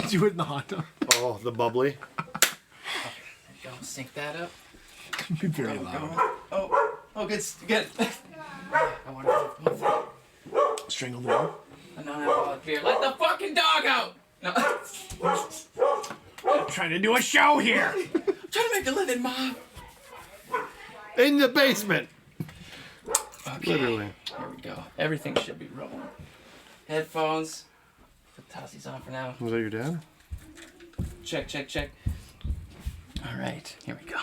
Do it in the hot tub. Oh, the bubbly. Go sync that up. Be very loud. Oh, good. I want to Strangle the dog. a non-alcoholic beer. Let the fucking dog out. No. I'm trying to do a show here. I'm trying to make a living, Mom. In the basement. Okay. Literally. Here we go. Everything should be rolling. Headphones. Put Tossies on for now. Was that your dad? Check. All right. Here we go.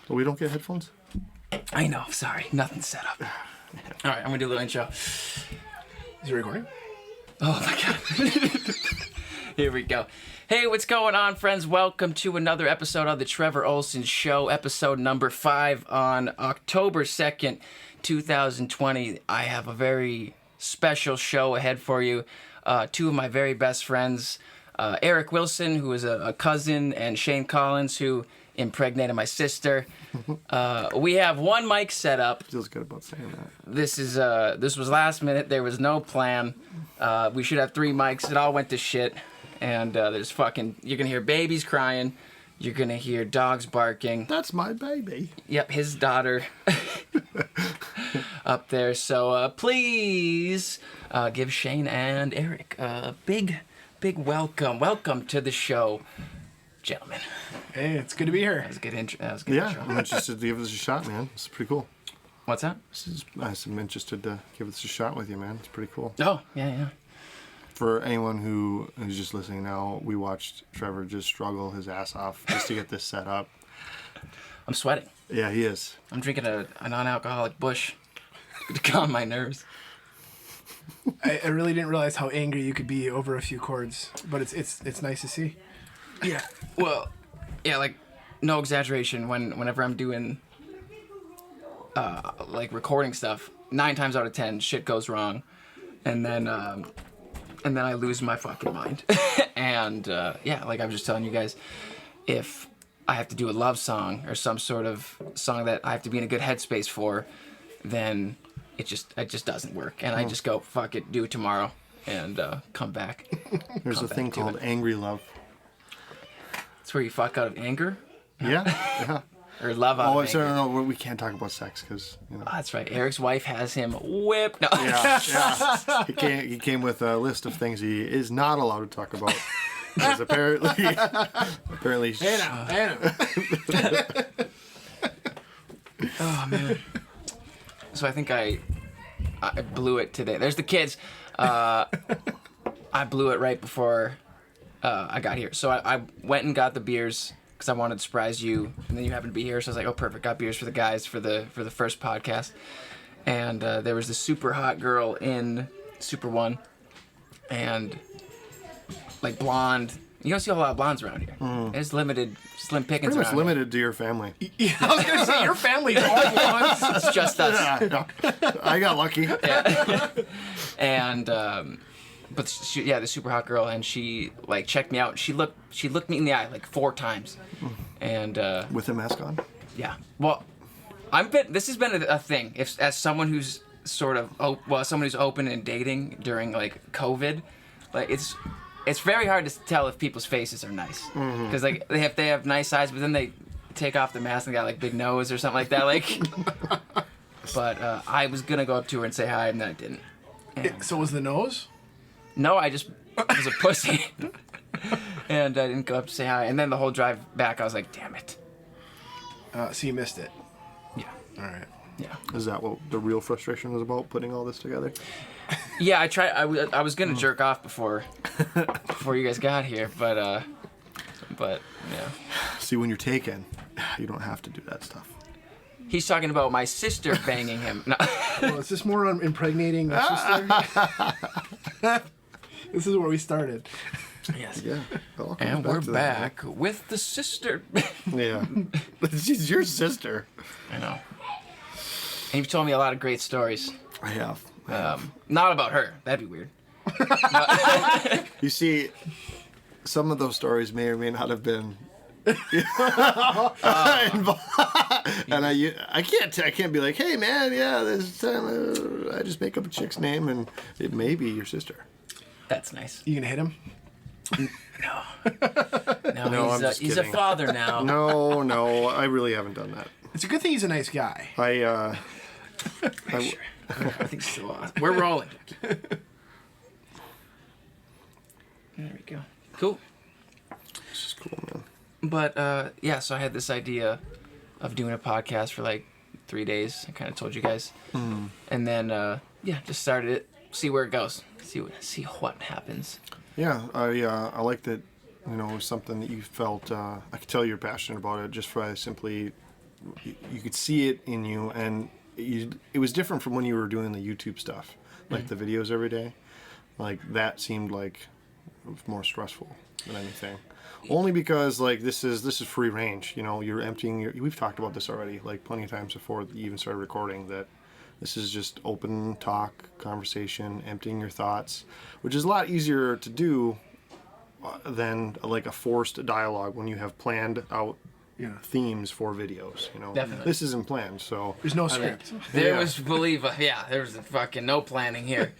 Well, we don't get headphones? I know. Sorry. Nothing's set up. All right. I'm going to do a little intro. Is it recording? Oh, my God. Here we go. Hey, what's going on, friends? Welcome to another episode of the Trevor Ohlsen Show, episode number 5 on October 2nd, 2020. I have a very special show ahead for you. Two of my very best friends, Erik Wilson, who is a cousin, and Shane Collins, who impregnated my sister. We have one mic set up. Feels good about saying that. This was last minute. There was no plan. We should have 3 mics. It all went to shit. And you're gonna hear babies crying. You're gonna hear dogs barking. That's my baby. Yep, his daughter up there. So please give Shane and Erik a big welcome. Welcome to the show, gentlemen. Hey, it's good to be here. That was a good intro. That was a good Yeah, intro. I'm interested to give this a shot, man. It's pretty cool. What's that? I'm interested to give this a shot with you, man. It's pretty cool. Oh, yeah. For anyone who's just listening now, we watched Trevor just struggle his ass off just to get this set up. I'm sweating. Yeah, he is. I'm drinking a non-alcoholic Busch to calm my nerves. I really didn't realize how angry you could be over a few chords, but it's nice to see. Yeah. Well, yeah, like, no exaggeration. Whenever I'm doing, like, recording stuff, 9 times out of 10, shit goes wrong, and then I lose my fucking mind. And yeah, like I was just telling you guys, if I have to do a love song or some sort of song that I have to be in a good headspace for, then it just doesn't work, and I just go, fuck it, do it tomorrow, and come back. There's a thing called angry love. It's where you fuck out of anger. Yeah. Or love out Oh, of anger. no, we can't talk about sex because, you know. Oh, that's right. Eric's wife has him whipped. No. Yeah. He came with a list of things he is not allowed to talk about. Because apparently. Hey now. Oh man. So I think I blew it today. There's the kids. I blew it right before I got here. So I went and got the beers because I wanted to surprise you, and then you happened to be here. So I was like, oh, perfect. Got beers for the guys for the first podcast. And there was this super hot girl in Super One, and like blonde. You don't see a lot of blondes around here. There's limited, slim pickings. Pretty much around here. limited to your family. Yeah, I was gonna say your family's all blondes. It's just us. Yeah. I got lucky. And but she, the super hot girl, and she like checked me out. She looked me in the eye like 4 times, and With a mask on? yeah. Well, this has been a thing. If as someone who's sort of someone who's open and dating during like COVID, like it's very hard to tell if people's faces are nice, because like they have nice eyes, but then they take off the mask and got like big nose or something like that. Like, but I was gonna go up to her and say hi, and then I didn't. And So was the nose? no, I just was a pussy, and I didn't go up to say hi. And then the whole drive back, I was like, damn it. So you missed it. Yeah. All right. Yeah. Is that what the real frustration was about, putting all this together? Yeah, I tried. I was gonna jerk off before you guys got here, but yeah. See, when you're taken, you don't have to do that stuff. He's talking about my sister banging him. No. Well, is this more on impregnating your sister? This is where we started. Yes. Yeah. And we're back with the sister. Yeah. She's your sister. I know. And you've told me a lot of great stories. I have. Not about her. That'd be weird. You see, some of those stories may or may not have been involved. And I can't be like, hey man, yeah, this time I just make up a chick's name and it may be your sister. That's nice. You gonna hit him? No, I'm just he's a kidding. father now. No, I really haven't done that. It's a good thing he's a nice guy. I I think so. We're rolling. There we go. Cool. This is cool, man. But yeah, so I had this idea of doing a podcast for like 3 days. I kind of told you guys, and then yeah, just started it. See where it goes. See what happens. Yeah, I like that. You know, it was something that you felt. I could tell you're passionate about it. Just by simply, you could see it in you, and it was different from when you were doing the YouTube stuff, like the videos every day. Like that seemed like it was more stressful than anything. Only because like this is free range. You know, you're emptying your. We've talked about this already, like plenty of times before you even started recording. That this is just open talk, conversation, emptying your thoughts, which is a lot easier to do than like a forced dialogue when you have planned out themes for videos. You know, Definitely. This isn't planned, so There's no script. There was there was a fucking no planning here.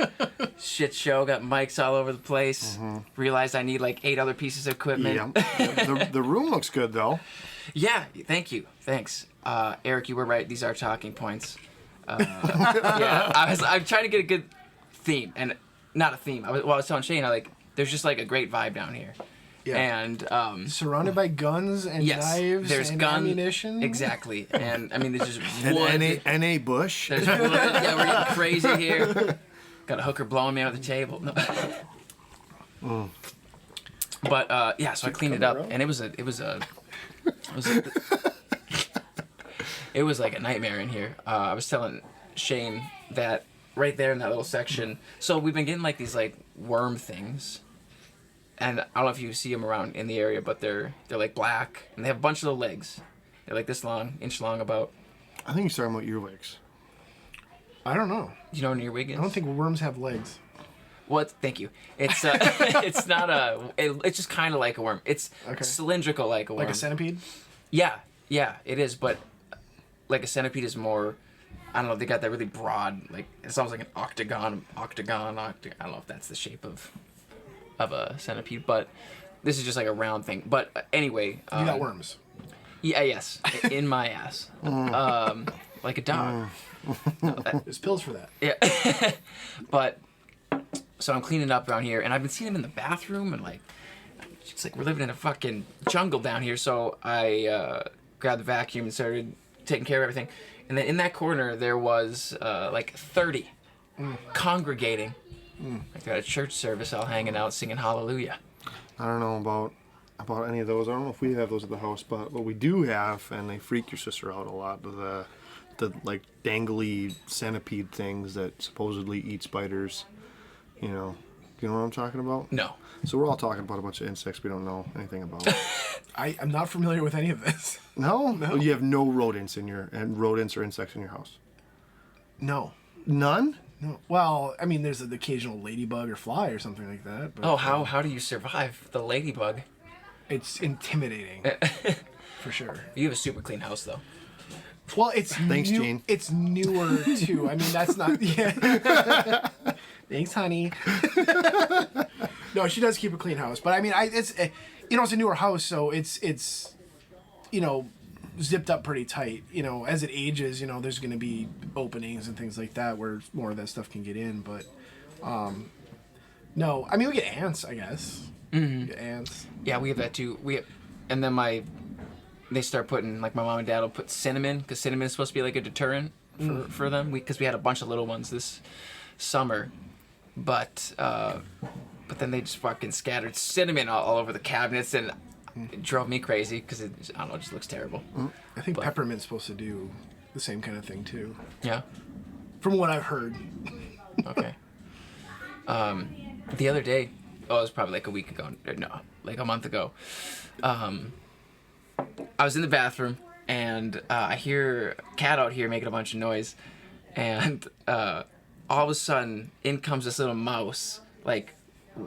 Shit show, got mics all over the place. Realized I need like 8 other pieces of equipment. Yeah. The room looks good though. Yeah, thank you. Thanks. Eric, you were right. These are talking points. Yeah, I'm trying to get a good theme, and not a theme. I was telling Shane, there's just like a great vibe down here. Yeah. And Surrounded by guns and knives there's and gun ammunition. Exactly. And I mean, there's just And wood. N.A. Bush. There's wood. Yeah, we're getting crazy here. Got a hooker blowing me out of the table. No. But yeah, so I cleaned it up, and it was like a nightmare in here. I was telling Shane that right there in that little section. So we've been getting like these like worm things, and I don't know if you see them around in the area, but they're like black, and they have a bunch of little legs. They're like this long, inch long about. I think you're talking about earwigs. I don't know. You know what an earwig is? I don't think worms have legs. What? Thank you. It's it's not it's just kind of like a worm. It's cylindrical like a worm. Like a centipede? Yeah, it is. But like a centipede is more. I don't know. They got that really broad, like it's almost like an octagon. I don't know if that's the shape of a centipede, but this is just like a round thing. But anyway, You got worms. Yeah, yes, in my ass, like a dog. There's pills for that. Yeah, but so I'm cleaning up around here, and I've been seeing him in the bathroom, and like, it's like we're living in a fucking jungle down here. So I grabbed the vacuum and started taking care of everything, and then in that corner there was like 30 congregating, like they're at a church service, all hanging out singing Hallelujah. I don't know about any of those. I don't know if we have those at the house, but what we do have, and they freak your sister out a lot, the like dangly centipede things that supposedly eat spiders. You know what I'm talking about? No. So we're all talking about a bunch of insects we don't know anything about. I'm not familiar with any of this. No? You have no rodents rodents or insects in your house? No. None? No. Well, I mean, there's the occasional ladybug or fly or something like that. But, Oh, how do you survive the ladybug? It's intimidating. For sure. You have a super clean house though. Well, it's Thanks, Gene. It's newer too. I mean, that's not. Yeah. Thanks, honey. No, she does keep a clean house, but I mean, it's it's a newer house, so it's zipped up pretty tight. As it ages, there's going to be openings and things like that where more of that stuff can get in. But no, I mean, we get ants, I guess. Mm-hmm. We get ants. Yeah, we have that too. And then they start putting, like my mom and dad will put cinnamon, because cinnamon is supposed to be like a deterrent for them. Because we had a bunch of little ones this summer, but then they just fucking scattered cinnamon all over the cabinets, and it drove me crazy because it just looks terrible. I think peppermint's supposed to do the same kind of thing too. Yeah. From what I've heard. Okay. The other day, it was probably like a week ago. No, like a month ago. I was in the bathroom, and I hear a cat out here making a bunch of noise, and all of a sudden, in comes this little mouse, like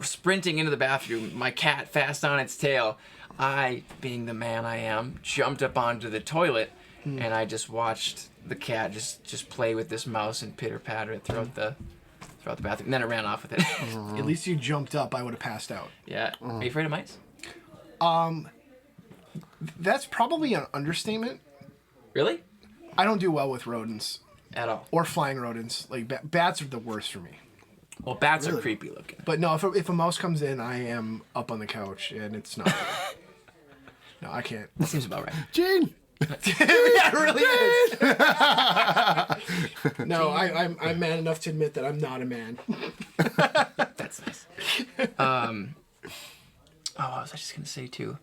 sprinting into the bathroom. My cat fast on its tail. I, being the man I am, jumped up onto the toilet, and I just watched the cat just play with this mouse and pitter patter it throughout throughout the bathroom. And then it ran off with it. At least you jumped up. I would have passed out. Yeah. Are you afraid of mice? That's probably an understatement. Really? I don't do well with rodents At all. or flying rodents. Like bats are the worst for me. Well, bats are creepy looking. But no, if a mouse comes in, I am up on the couch, and it's not. No, I can't. That seems about right. Gene. Yeah, it really is. No, I'm man enough to admit that I'm not a man. That's nice. Oh, what was I just gonna say too?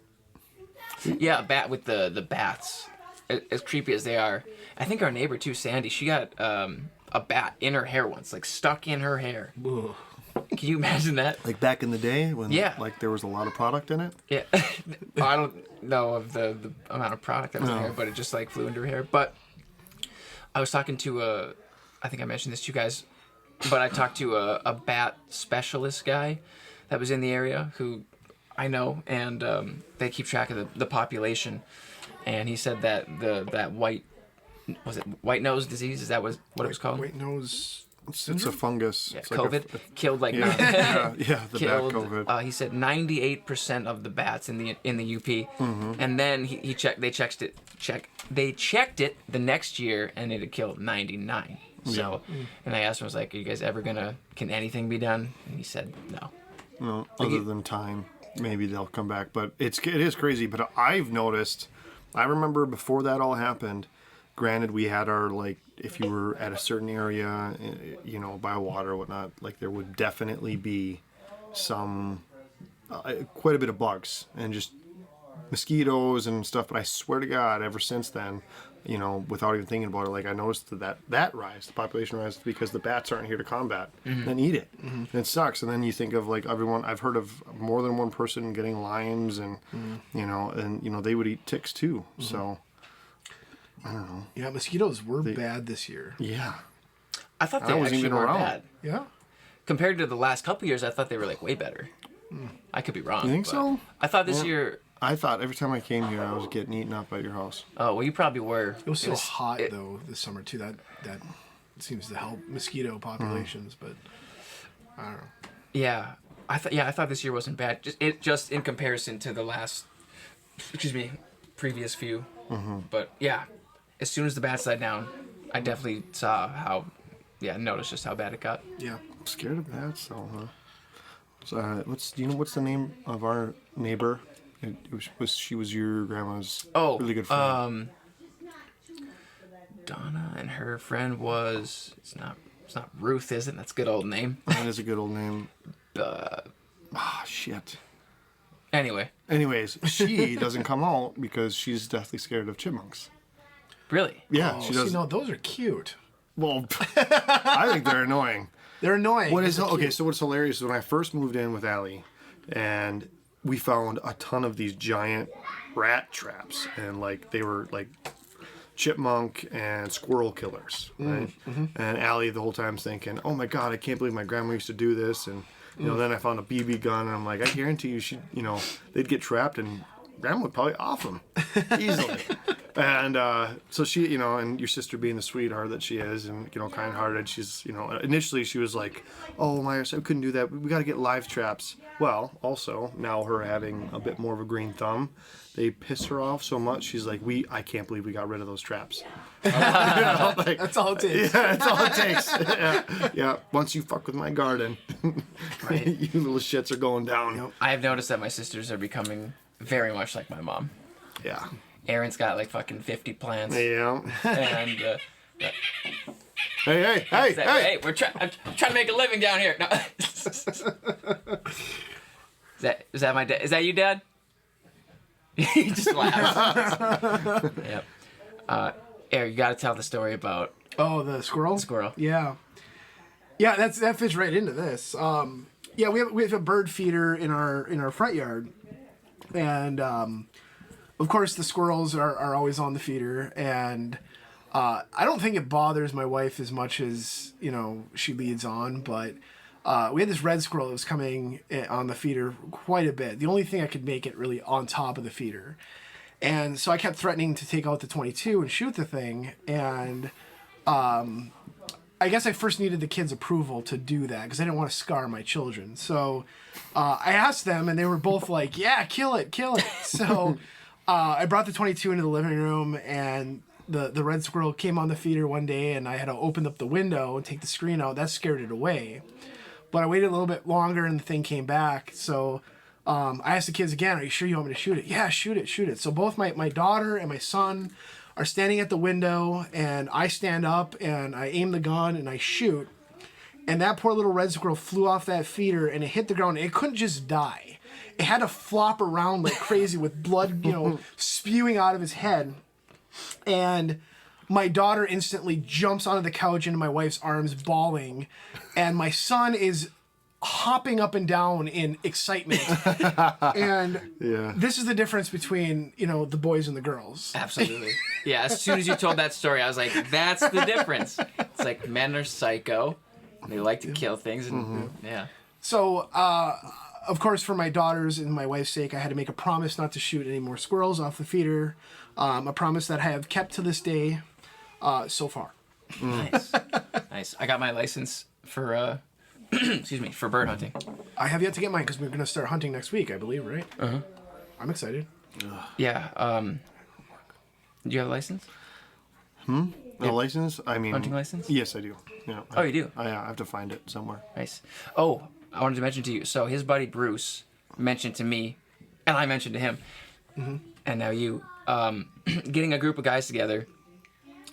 Yeah, a bat with the bats, as creepy as they are. I think our neighbor too, Sandy. She got a bat in her hair once, like stuck in her hair. Ugh. Can you imagine that? Like back in the day when Yeah. like there was a lot of product in it. Yeah. I don't know of the amount of product that was in her hair, but it just like flew into her hair. But I was talking to I think I mentioned this to you guys, but I talked to a bat specialist guy that was in the area who I know, and they keep track of the population. And he said that that white nose disease, is that what it was called? White nose. It's a fungus. Yeah, It's like COVID killed like yeah, the bat COVID. he said 98% of the bats in the UP, and then they checked it the next year, and it had killed 99. So, and I asked him, I was like, "Are you guys ever can anything be done?" And he said, "No." No, other than time, maybe they'll come back. But it is crazy. But I've noticed. I remember before that all happened. Granted, we had our, like, if you were at a certain area, you know, by water or whatnot, like, there would definitely be some, quite a bit of bugs and just mosquitoes and stuff. But I swear to God, ever since then, you know, without even thinking about it, like, I noticed that rise, the population rise, because the bats aren't here to combat and eat it. And it sucks. And then you think of, like, everyone, I've heard of more than one person getting limes and, you know, they would eat ticks too. So. I don't know. Yeah, mosquitoes were bad this year. Yeah. I thought they wasn't actually even weren't around. bad. Yeah. Compared to the last couple years, I thought they were like way better. I could be wrong. You think but so? I thought this year. I thought every time I came here, I was getting eaten up at your house. Oh well, you probably were. It was so hot though this summer too. That seems to help mosquito populations, but I don't know. Yeah, I thought this year wasn't bad. Just in comparison to the last, previous few. But yeah, as soon as the bats died down, I definitely saw noticed just how bad it got. Yeah. I'm scared of bats, though, huh? So, do you know what's the name of our neighbor? She was your grandma's really good friend. Donna and her friend was it's not Ruth, is it? That's a good old name. That is a good old name. Shit. Anyways, she doesn't come out because she's deathly scared of chipmunks. Really? Yeah, she does. See, no, those are cute. Well, I think they're annoying. They're annoying. So what's hilarious is when I first moved in with Allie, and we found a ton of these giant rat traps, and like they were like chipmunk and squirrel killers, right? And Allie the whole time's thinking, "Oh my God, I can't believe my grandma used to do this." And you know, then I found a BB gun, and I'm like, I guarantee you, they'd get trapped, and Grandma would probably off them easily. And so she, and your sister being the sweetheart that she is, and kind-hearted, she's, initially she was like, "Oh my gosh, I couldn't do that. We got to get live traps." Well, also now her having a bit more of a green thumb, they piss her off so much. She's like, I can't believe we got rid of those traps. That's all it takes. Yeah, that's all it takes. Yeah. Once you fuck with my garden, Right. you little shits are going down. I have noticed that my sisters are becoming very much like my mom. Yeah. Erin's got like fucking 50 plants. Yeah. And Hey! hey, I'm trying to make a living down here. No. Is that my dad? Is that you, Dad? He just laughs. Yep. Eric, you got to tell the story about Oh, the squirrel? squirrel. Yeah. Yeah, that fits right into this. Yeah, we have a bird feeder in our front yard. And of course the squirrels are always on the feeder, and I don't think it bothers my wife as much as, she leads on, but we had this red squirrel that was coming on the feeder quite a bit. The only thing I could make it really on top of the feeder. And so I kept threatening to take out the .22 and shoot the thing, and I I guess I first needed the kids' approval to do that because I didn't want to scar my children. So I asked them, and they were both like, "Yeah, kill it." So I brought the 22 into the living room, and the red squirrel came on the feeder one day, and I had to open up the window and take the screen out. That scared it away. But I waited a little bit longer, and the thing came back. So I asked the kids again, "Are you sure you want me to shoot it?" "Yeah, shoot it. So both my daughter and my son are standing at the window, and I stand up and I aim the gun and I shoot. And that poor little red squirrel flew off that feeder and it hit the ground. It couldn't just die. It had to flop around like crazy with blood, spewing out of his head. And my daughter instantly jumps onto the couch into my wife's arms, bawling. And my son is hopping up and down in excitement. And this is the difference between, the boys and the girls. Absolutely. Yeah, as soon as you told that story, I was like, that's the difference. It's like men are psycho. They like to kill things. And yeah. So, of course, for my daughter's and my wife's sake, I had to make a promise not to shoot any more squirrels off the feeder. A promise that I have kept to this day so far. Nice. I got my license for... for bird hunting. I have yet to get mine because we're going to start hunting next week, I believe, right? Uh-huh. I'm excited. Yeah. Do you have a license? A license? I mean... Hunting license? Yes, I do. Yeah. Oh, you do? I have to find it somewhere. Nice. Oh, I wanted to mention to you. So his buddy Bruce mentioned to me, and I mentioned to him, and now you, getting a group of guys together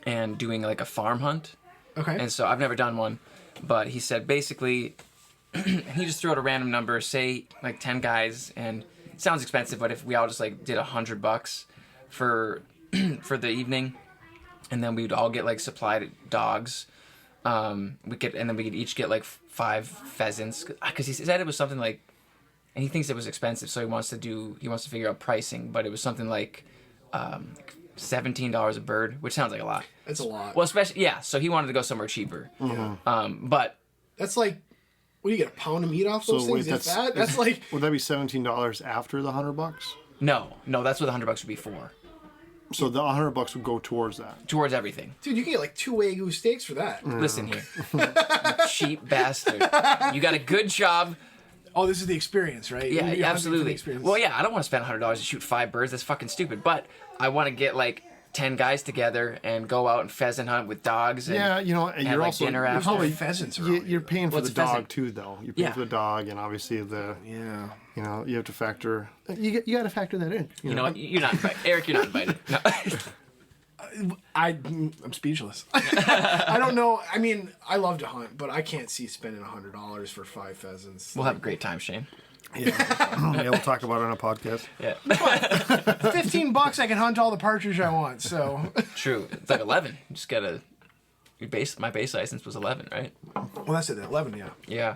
and doing like a farm hunt. Okay. And so I've never done one. But he said basically, he just threw out a random number, say like 10 guys, and it sounds expensive, but if we all just like did $100 for the evening, and then we'd all get like supplied dogs, and then we could each get like 5 pheasants, because he said it was something like, and he thinks it was expensive, so he wants to figure out pricing, but it was something like $17 a bird, which sounds like a lot. That's a lot. Well, especially, yeah, so he wanted to go somewhere cheaper. But... That's like, what do you get, a pound of meat off those things? That's like... Would that be $17 after the $100? No, that's what the $100 would be for. So the $100 would go towards that. Towards everything. Dude, you can get like 2 Wagyu steaks for that. Listen here. You cheap bastard. You got a good job. Oh, this is the experience, right? Yeah, You're absolutely. experience. Well, yeah, I don't want to spend $100 to shoot 5 birds. That's fucking stupid. But I want to get like 10 guys together and go out and pheasant hunt with dogs. And, and and you're like also dinner you're after. probably Pheasants are you're paying for What's the dog pheasant? too, though. You're paying for the dog, and obviously you have to factor. You got to factor that in. You know what? You're not invited. Eric, you're not invited. No. I'm speechless. I don't know. I mean, I love to hunt, but I can't see spending $100 for 5 pheasants. We'll have a great time, Shane. Yeah, we'll talk about it on a podcast. Yeah. $15, I can hunt all the partridge I want. So True. It's like 11. You just gotta... My base license was 11, right? well, that's it. 11, yeah. Yeah.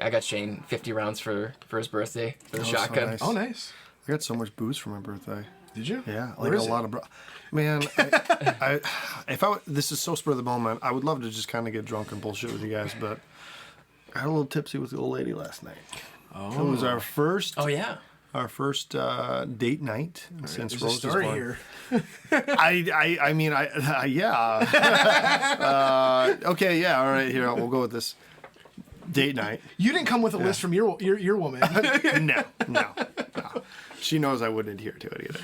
I got Shane 50 rounds for his birthday for the shotgun. nice. Oh, nice. I got so much booze for my birthday. Did you? Yeah, Where like is a it? lot of man. This is so spur of the moment. I would love to just kind of get drunk and bullshit with you guys, but I got a little tipsy with the old lady last night. Oh, it was our first. Oh, yeah. Our first date night since There's a Rose story was born. here. Yeah. Okay, yeah, all right, here, we'll go with this. Date night. You didn't come with a list from your woman. No. She knows I wouldn't adhere to it either.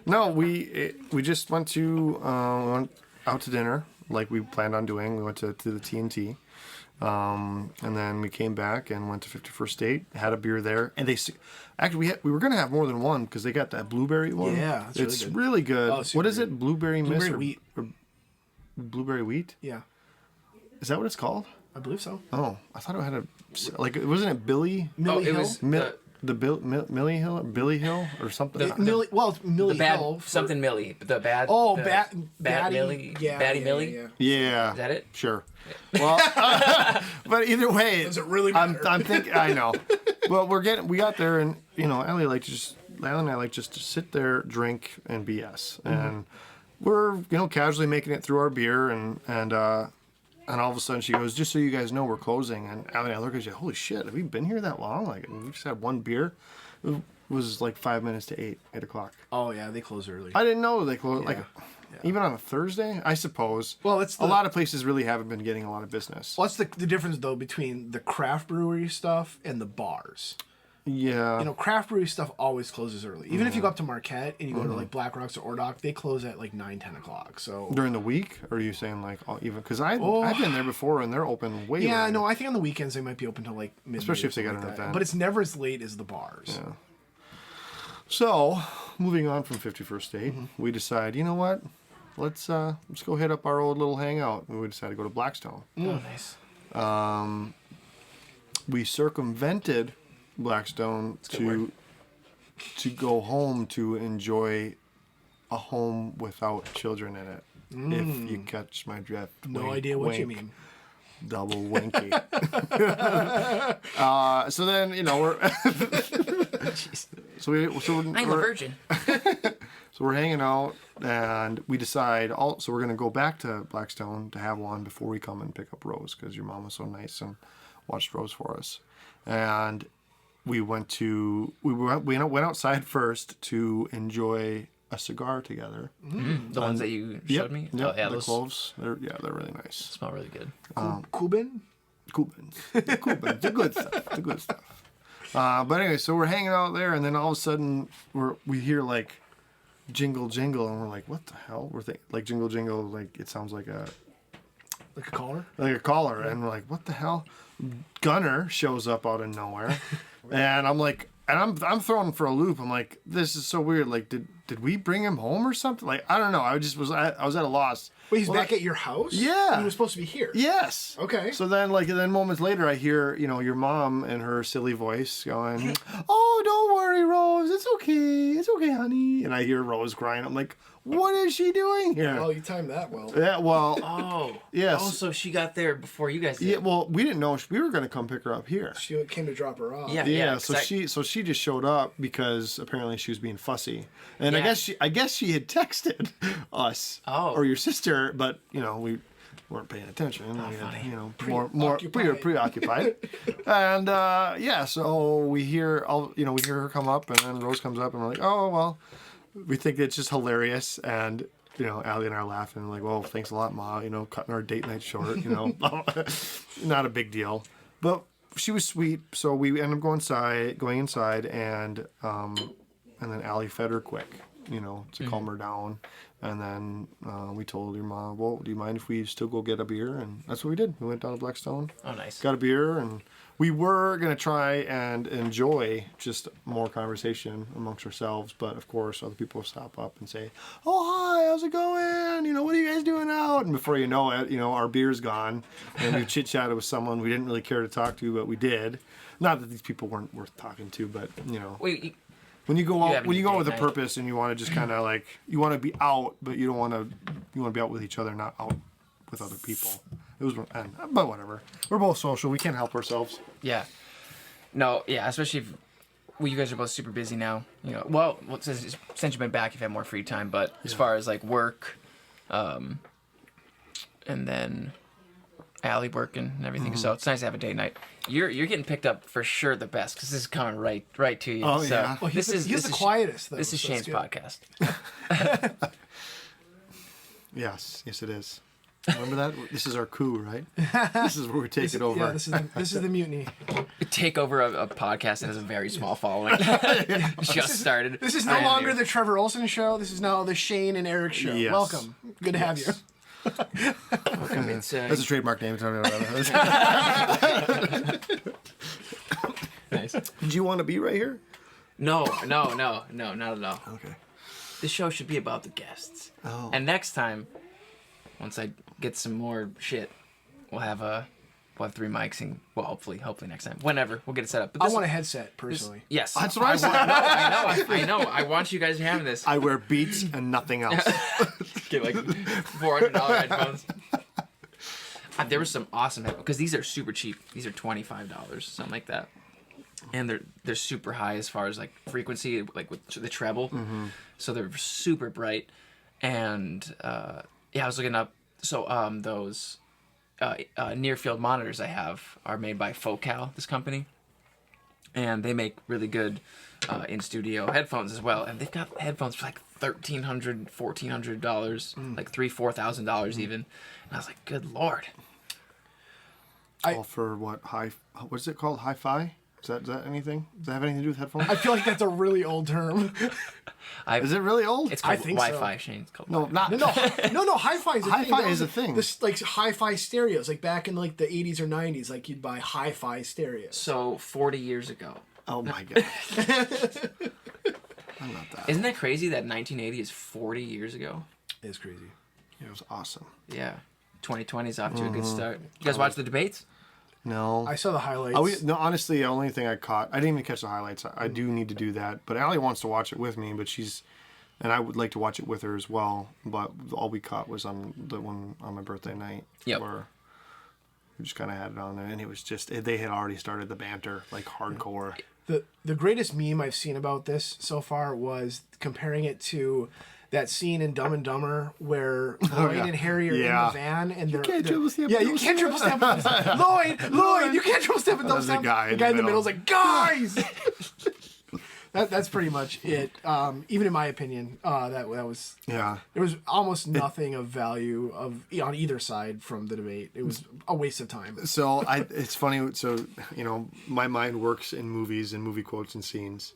No, we just went out to dinner like we planned on doing. We went to the TNT. And then we came back and went to 51st Date, had a beer there, and we were gonna have more than one because they got that blueberry one. Yeah, it's really good. Oh, super what is good. it? Blueberry mist or wheat. or blueberry wheat? Yeah, Is that what it's called? I believe so. Oh, I thought it had wasn't it Billy? Millie it Hill. was Millie Hill or Billy Hill or something? Millie. Well, it's Millie The bad Hill. something Millie. The bad. Oh, the Bat Millie. Yeah, Batty Millie. Yeah. Yeah. Is that it? Sure. Well, but either way, Does it really matter? I'm thinking. I know. Well, we got there, and Allie and I like just to sit there, drink, and BS, and we're casually making it through our beer, and all of a sudden she goes, "Just so you guys know, we're closing." And Allie and I look at you, holy shit, have we been here that long? Like, we just had one beer. It was like 5 minutes to 8 o'clock. Oh yeah, they close early. I didn't know they closed. Like, Even on a Thursday, I suppose. Well, it's a lot of places really haven't been getting a lot of business. What's the difference though between the craft brewery stuff and the bars? Yeah. You know, craft brewery stuff always closes early. Even if you go up to Marquette and you go to like Black Rocks or Ordock, they close at like 9-10 o'clock. So during the week, or are you saying like even because I've been there before and they're open way yeah, later. no, I think on the weekends they might be open till like midnight, especially if they got like an that. event. But it's never as late as the bars. Yeah. So, moving on from 51st State, we decide, you know what? Let's go hit up our old little hangout. And we decided to go to Blackstone. Oh, nice. We circumvented Blackstone to go home to enjoy a home without children in it. If you catch my drift. No Wink, idea what you wink. mean. Double winky. So then, you know, we're so I'm a virgin. So we're hanging out, and we decide. So we're gonna go back to Blackstone to have one before we come and pick up Rose, because your mom was so nice and watched Rose for us. And we went outside first to enjoy a cigar together. The ones that you showed me? Yep, Oh, yeah, the those cloves. They're really nice. smell really good. Cuban? Cubans. The good stuff. The good stuff. But anyway, so we're hanging out there, and then all of a sudden we hear like jingle jingle, and we're like, what the hell? We're like jingle jingle, like it sounds like a Caller? and we're like, what the hell? Gunner shows up out of nowhere, and I'm like, and I'm thrown for a loop. I'm like, this is so weird. Like, did we bring him home or something? Like, I don't know. I was at a loss. Wait, he's back at your house? Yeah. And he was supposed to be here? Yes. Okay. So then, moments later, I hear, your mom in her silly voice going, "Oh, don't worry, Rose. It's okay, honey." And I hear Rose crying. I'm like, what is she doing here? Well, you timed that well. Yeah. Well. Oh. Yes. Oh, so she got there before you guys did. Yeah. Well, we didn't know we were gonna come pick her up here. She came to drop her off. Yeah. Yeah. So she just showed up because apparently she was being fussy, and Yeah. I guess she had texted us or your sister, but we weren't paying attention. We had, we were preoccupied. And so we hear her come up, and then Rose comes up, and we're like, oh well, we think it's just hilarious, and Allie and I are laughing like, well, thanks a lot, Ma. Cutting our date night short. Not a big deal, but she was sweet. So we ended up going inside, and then Allie fed her quick, to calm her down. And then we told your mom, well, do you mind if we still go get a beer? And that's what we did. We went down to Blackstone. Oh, nice. Got a beer, and we were going to try and enjoy just more conversation amongst ourselves. But, of course, other people stop up and say, oh, hi, how's it going? What are you guys doing out? And before you know it, our beer's gone. And we chit-chatted with someone we didn't really care to talk to, but we did. Not that these people weren't worth talking to, but, Wait, when you go out, having a with date a night. purpose, and you want to just kind of like, you want to be out, but you don't want to. You want to be out with each other, not out with other people. It was, but whatever. We're both social. We can't help ourselves. yeah. No, yeah, especially if you guys are both super busy now. Well, since you've been back, you've had more free time. But as far as like work, and then Allie working and everything, so it's nice to have a date night. You're getting picked up for sure the best, because this is coming right to you. Oh, so yeah. Well, he's the quietest, though. This is so Shane's it's good. podcast. Yes, it is. Remember that? This is our coup, right? This is where we take it over. Yeah, this is the mutiny. Take over a podcast that has a very small following. Just started. This is no longer the Trevor Ohlsen show. This is now the Shane and Erik show. Yes. Welcome. Good to have you. It's, That's a trademark name. nice. Did you want to be right here? No, not at all. Okay. The show should be about the guests. Oh. And next time, once I get some more shit, we'll have 3 mics, and hopefully next time, whenever we'll get it set up. But I want a headset personally. Yes, That's what I said. I know. I want you guys having this. I wear Beats and nothing else. Get like $400 headphones. There was some awesome headphones, because these are super cheap. These are $25, something like that, and they're super high as far as like frequency, like with the treble. Mm-hmm. So they're super bright, and I was looking up. So those near field monitors I have are made by Focal, this company, and they make really good in studio headphones as well. And they've got headphones for like $1,300, $1,400, like $3,000-$4,000 even. And I was like, good lord. All for what what is it called? Hi-fi? Is that anything? Does that have anything to do with headphones? I feel like that's a really old term. Is it really old? It's called I think so. Wi-Fi, Shane. It's called No, Wi-Fi. not. No. Hi-fi is a thing. Hi-fi That is was a thing. This like hi-fi stereos, like back in like the 80s or 90s, like you'd buy hi-fi stereos. So 40 years ago. Oh my god. I'm not that. Isn't that crazy that 1980 is 40 years ago? It's crazy. It was awesome. Yeah. 2020 is off to a good start. You guys watch the debates? No. I saw the highlights. No, honestly, the only thing I caught, I didn't even catch the highlights. I do need to do that. But Allie wants to watch it with me, and I would like to watch it with her as well. But all we caught was on the one on my birthday night. Yep. Where we just kind of had it on there. And it was just, they had already started the banter, like hardcore. The greatest meme I've seen about this so far was comparing it to that scene in Dumb and Dumber where Lloyd and Harry are in the van and they're triple step. you can't triple step. Lloyd, you can't triple step and double There's a step. guy The guy in the middle. middle is like, guys. That's pretty much it. Even in my opinion, that was Yeah. there was almost nothing of value on either side from the debate. It was a waste of time. So it's funny. So, my mind works in movies and movie quotes and scenes.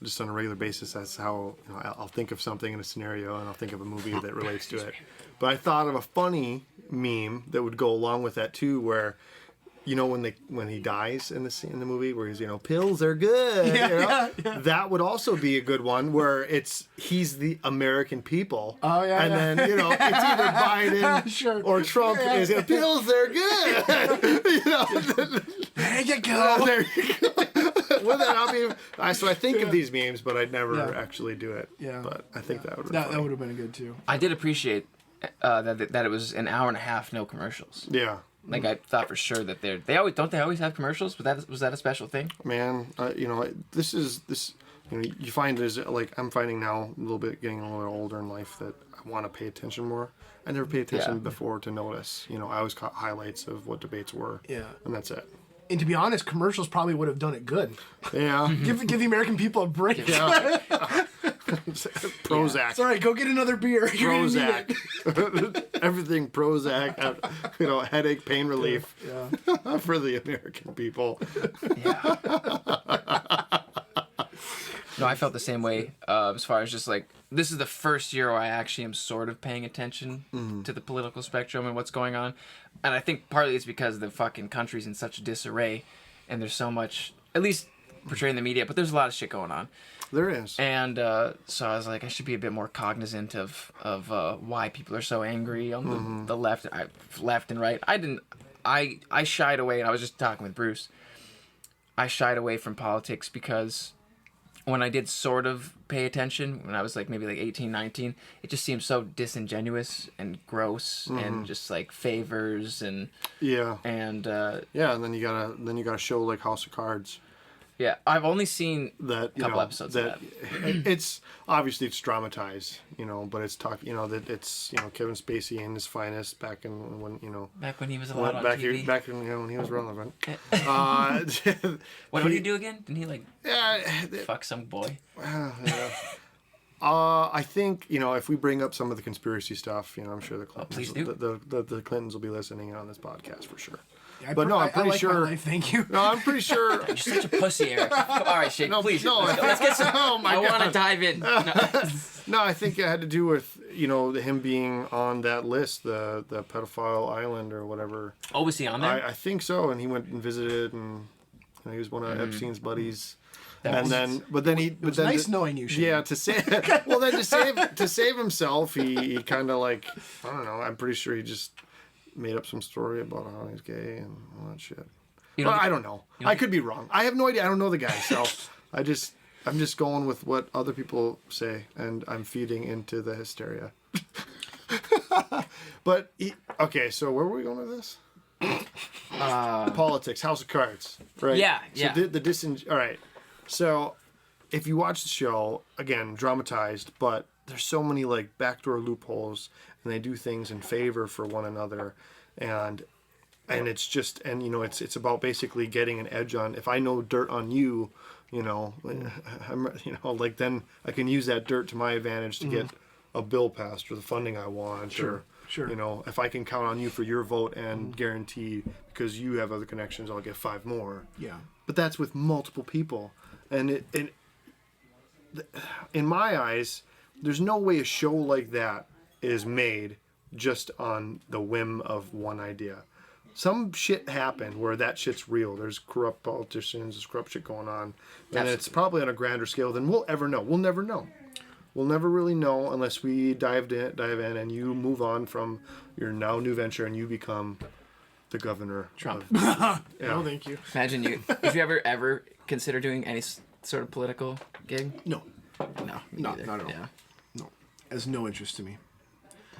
Just on a regular basis, that's how I'll think of something in a scenario, and I'll think of a movie that relates to it. But I thought of a funny meme that would go along with that too, where when he dies in the movie, where he's pills are good. Yeah. That would also be a good one where he's the American people. Oh, yeah, and yeah. then it's either Biden Sure. or Trump. Yeah. Is pills are good. There you go. There you go. Well, then so I think of these memes, but I'd never actually do it. Yeah. But I think that would That would have been good too. I did appreciate that it was an hour and a half, no commercials. Yeah. Like I thought for sure that they always have commercials, but was that a special thing? Man, this. You find there's like I'm finding now a little bit getting a little bit older in life that I want to pay attention more. I never paid attention before to notice. I always caught highlights of what debates were. Yeah. And that's it. And to be honest, commercials probably would have done it good. Yeah. Give the American people a break. Yeah. Prozac. Sorry, go get another beer. You're gonna need it. Prozac. Everything Prozac. Headache, pain relief. Yeah. For the American people. Yeah. No, I felt the same way as far as just like this is the first year where I actually am sort of paying attention to the political spectrum and what's going on. And I think partly it's because the fucking country's in such disarray and there's so much, at least portrayed in the media, but there's a lot of shit going on. There is. And so I was like, I should be a bit more cognizant of why people are so angry on the left and right. I shied away, and I was just talking with Bruce. I shied away from politics because when I did sort of pay attention, when I was maybe 18, 19, it just seemed so disingenuous and gross and just like favors and yeah. And and then you got a show like House of Cards. Yeah, I've only seen that a couple episodes of that. It's obviously it's dramatized, but it's that it's Kevin Spacey in his finest back in when back when he was allowed on TV. Back when he was relevant. What did he do again? Didn't he fuck some boy? I think if we bring up some of the conspiracy stuff, I'm sure the Clintons, please do. the Clintons will be listening in on this podcast for sure. Yeah, but no, I'm pretty I like sure. My life, thank you. No, I'm pretty sure. You're such a pussy, Eric. All right, Shane, please. No, Let's get some. Oh my I God. want to dive in. No, I think it had to do with him being on that list, the pedophile island or whatever. Oh, was he on there? I think so, and he went and visited, and he was one of Epstein's buddies. It was nice knowing you, Shane. Yeah, to save himself, he kind of I don't know. I'm pretty sure he just made up some story about how he's gay and all that shit. I don't know. I could be wrong. I have no idea. I don't know the guy, so I'm just going with what other people say, and I'm feeding into the hysteria. But okay, so where were we going with this? Politics, House of Cards, right? Yeah. So all right. So if you watch the show, again, dramatized, but there's so many backdoor loopholes, and they do things in favor for one another, and and it's just, and it's about basically getting an edge on. If I know dirt on you, like then I can use that dirt to my advantage to get a bill passed or the funding I want. Sure. If I can count on you for your vote and guarantee because you have other connections, I'll get 5 more. Yeah. But that's with multiple people, and in my eyes, there's no way a show like that is made just on the whim of one idea. Some shit happened where that shit's real. There's corrupt politicians, there's corrupt shit going on. And it's probably on a grander scale than we'll ever know. We'll never know. We'll never really know unless we dive in and you move on from your now new venture and you become the governor. Trump. No, thank you. Imagine did you ever consider doing any sort of political gig? No. No. Not at all. Yeah. No. Has no interest to me.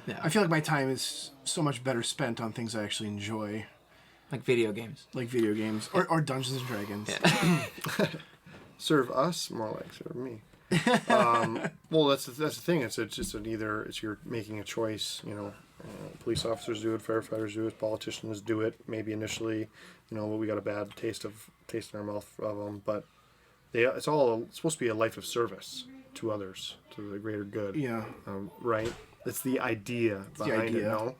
Yeah. I feel like my time is so much better spent on things I actually enjoy. Like video games. Like video games. Or Dungeons and Dragons. Yeah. Serve us, more like serve me. Well, that's the thing. It's just either you're making a choice. Police officers do it, firefighters do it, politicians do it. Maybe initially, we got a bad taste in our mouth of them, but it's supposed to be a life of service to others, to the greater good. Yeah. Right. It's the idea behind it. No.